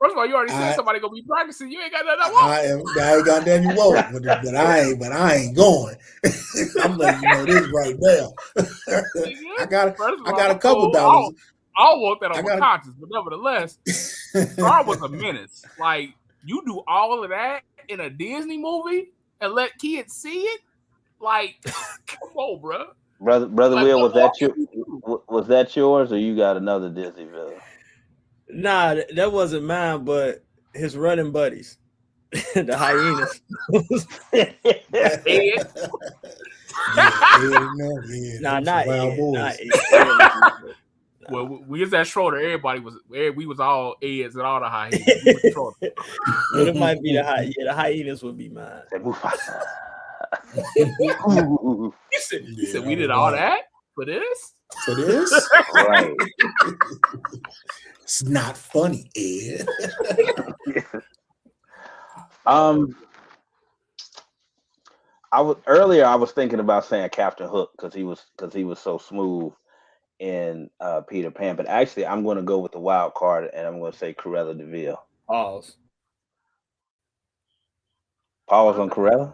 First of all, you already said somebody gonna be practicing. You ain't got nothing I want.
I ain't got nothing you want, but I ain't going. I'm letting you know this right now. I got a couple dollars.
I don't want that on my conscience, but nevertheless, Scar was a menace. Like, you do all of that in a Disney movie and let kids see it? Like, come on, bro.
Brother like, Will, was that yours, or you got another Disney villain?
Nah, that wasn't mine, but his running buddies, the hyenas. Not Ed.
Well, we was at Schroeder. We was all Eds and all the hyenas.
It might be the hyenas would be mine.
He said we did all that for this?
For this?
Right.
It's not funny, Ed.
I was thinking about saying Captain Hook because he was so smooth in Peter Pan, but actually I'm going to go with the wild card and I'm going to say Cruella de Vil.
Pause
on Cruella.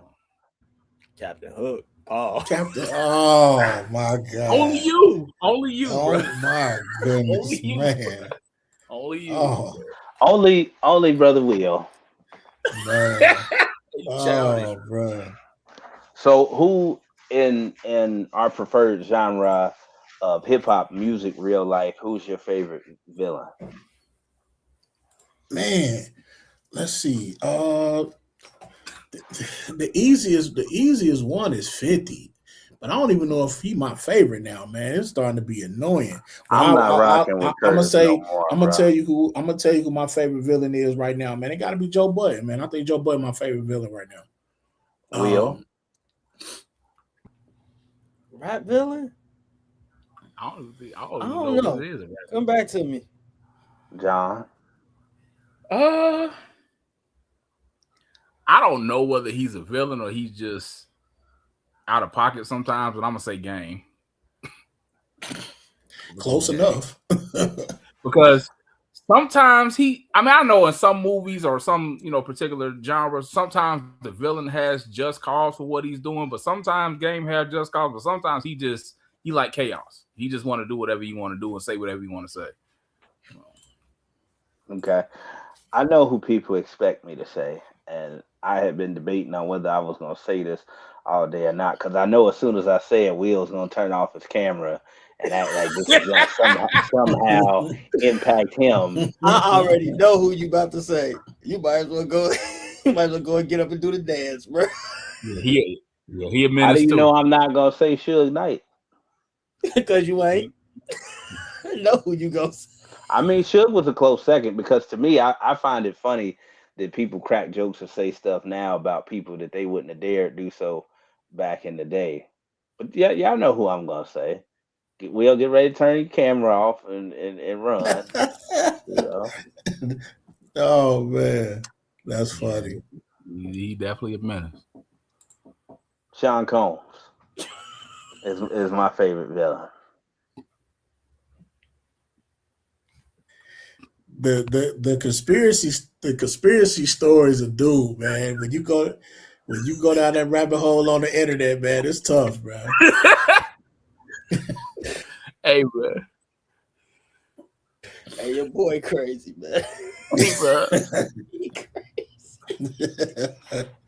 Captain Hook. Pause.
Oh my God.
Only you.
Oh
bro.
My goodness, man.
Only you.
Oh.
Only Brother Will.
Man. Oh, bro.
So who in our preferred genre of hip hop music, real life, who's your favorite villain?
Man, let's see. The easiest one is 50. But I don't even know if he's my favorite now, man. It's starting to be annoying. But
I'm not rocking with Curtis no more,
I'm gonna tell you who my favorite villain is right now, man. It got to be Joe Budden, man. I think Joe Budden my favorite villain right now.
Will?
Rap villain?
I don't
know. Come back to me,
John.
I don't know whether he's a villain or he's just out of pocket sometimes, but I'm gonna say Game.
Close enough.
Because sometimes I know in some movies or some particular genres, sometimes the villain has just cause for what he's doing, but sometimes Game has just cause, but sometimes he like chaos. He just want to do whatever you want to do and say whatever you want to say.
Okay. I know who people expect me to say, and I had been debating on whether I was going to say this all day or not, because I know as soon as I say it, Will's going to turn off his camera and act like this is going to somehow impact him.
I already know who you about to say. You might as well go. You might as well go and get up and do the dance, bro.
He a menace.
How do you
too.
know I'm not going to say Suge Knight?
Because you ain't. I know who you gonna say.
I mean, Suge was a close second because to me, I find it funny that people crack jokes and say stuff now about people that they wouldn't have dared do so back in the day. But yeah, y'all know who I'm gonna say. We'll get ready to turn your camera off and run.
Oh man, that's funny.
He definitely a menace.
Sean Combs. is my favorite villain.
The conspiracy stories of dude, man. When you go down that rabbit hole on the internet, man, it's tough, bro.
Hey, bro.
Hey, your boy crazy, man.
Hey, bro.
He crazy.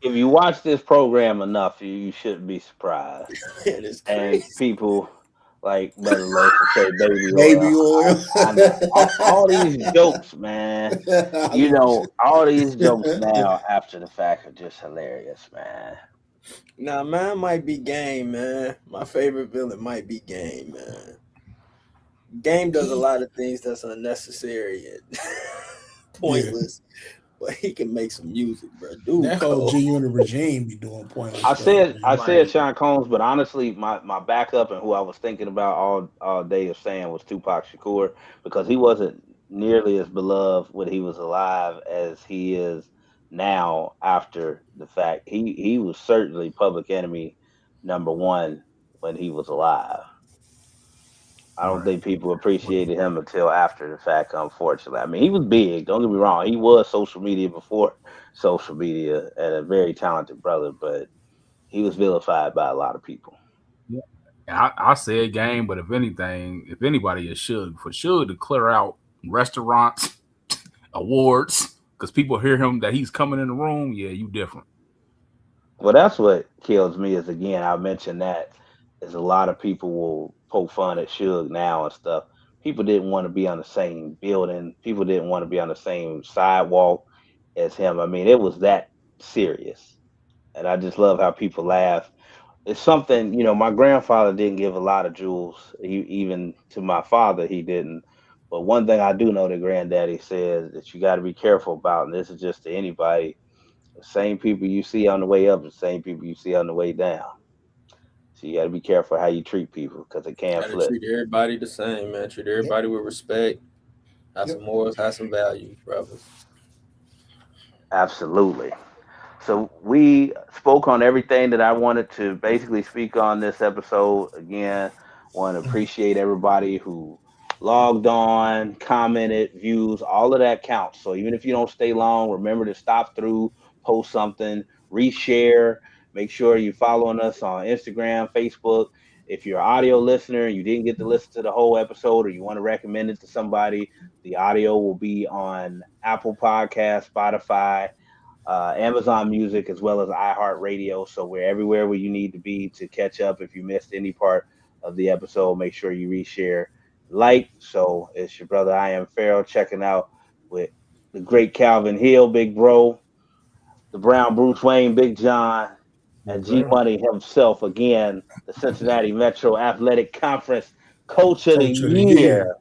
If you watch this program enough, you shouldn't be surprised.
Man, it's
And
crazy.
people like Brother Los to say baby
Baby
oil.
oil.
I know. All these jokes, man. You know, all these jokes now after the fact are just hilarious, man.
Nah, mine might be Game, man. My favorite villain might be Game, man. Game does a lot of things that's unnecessary and pointless, but he can make some music, bro. Dude,
That whole G Unit regime be doing pointless
I
stuff.
said Sean Combs, but honestly, my backup and who I was thinking about all day of saying was Tupac Shakur, because he wasn't nearly as beloved when he was alive as he is now after the fact. He was certainly public enemy number one when he was alive. I don't think people appreciated him until after the fact, unfortunately. I mean, he was big, don't get me wrong. He was social media before social media and a very talented brother, but he was vilified by a lot of people.
Yeah. I said Game, but if anything, if anybody is Suge to clear out restaurants, awards, because people hear him that he's coming in the room. Yeah, you different.
Well, that's what kills me is, again, I mentioned that is a lot of people will poke fun at Suge now and stuff. People didn't want to be on the same building. People didn't want to be on the same sidewalk as him. I mean, it was that serious. And I just love how people laugh. It's something, my grandfather didn't give a lot of jewels. Even to my father, he didn't. But one thing I do know that granddaddy says that you got to be careful about, and this is just to anybody, the same people you see on the way up, the same people you see on the way down. So you got to be careful how you treat people because it can
gotta
flip.
treat everybody the same, man. Treat everybody with respect. Have some morals, have some values, brothers.
Absolutely. So we spoke on everything that I wanted to basically speak on this episode. Again, want to appreciate everybody who logged on, commented, views, all of that counts. So even if you don't stay long, remember to stop through, post something, reshare. Make sure you're following us on Instagram, Facebook. If you're an audio listener and you didn't get to listen to the whole episode or you want to recommend it to somebody, the audio will be on Apple Podcasts, Spotify, Amazon Music, as well as iHeartRadio. So we're everywhere where you need to be to catch up. If you missed any part of the episode, make sure you reshare, like. So it's your brother, I Am Pharaoh, checking out with the great Calvin Hill, Big Bro, the Brown Bruce Wayne, Big John, and G Money himself again, the Cincinnati Metro Athletic Conference Coach of the
Coach of the
Year
year.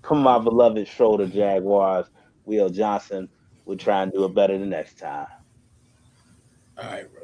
from my beloved Schroeder Jaguars, Will Johnson. We'll try and do it better the next time.
All right, bro.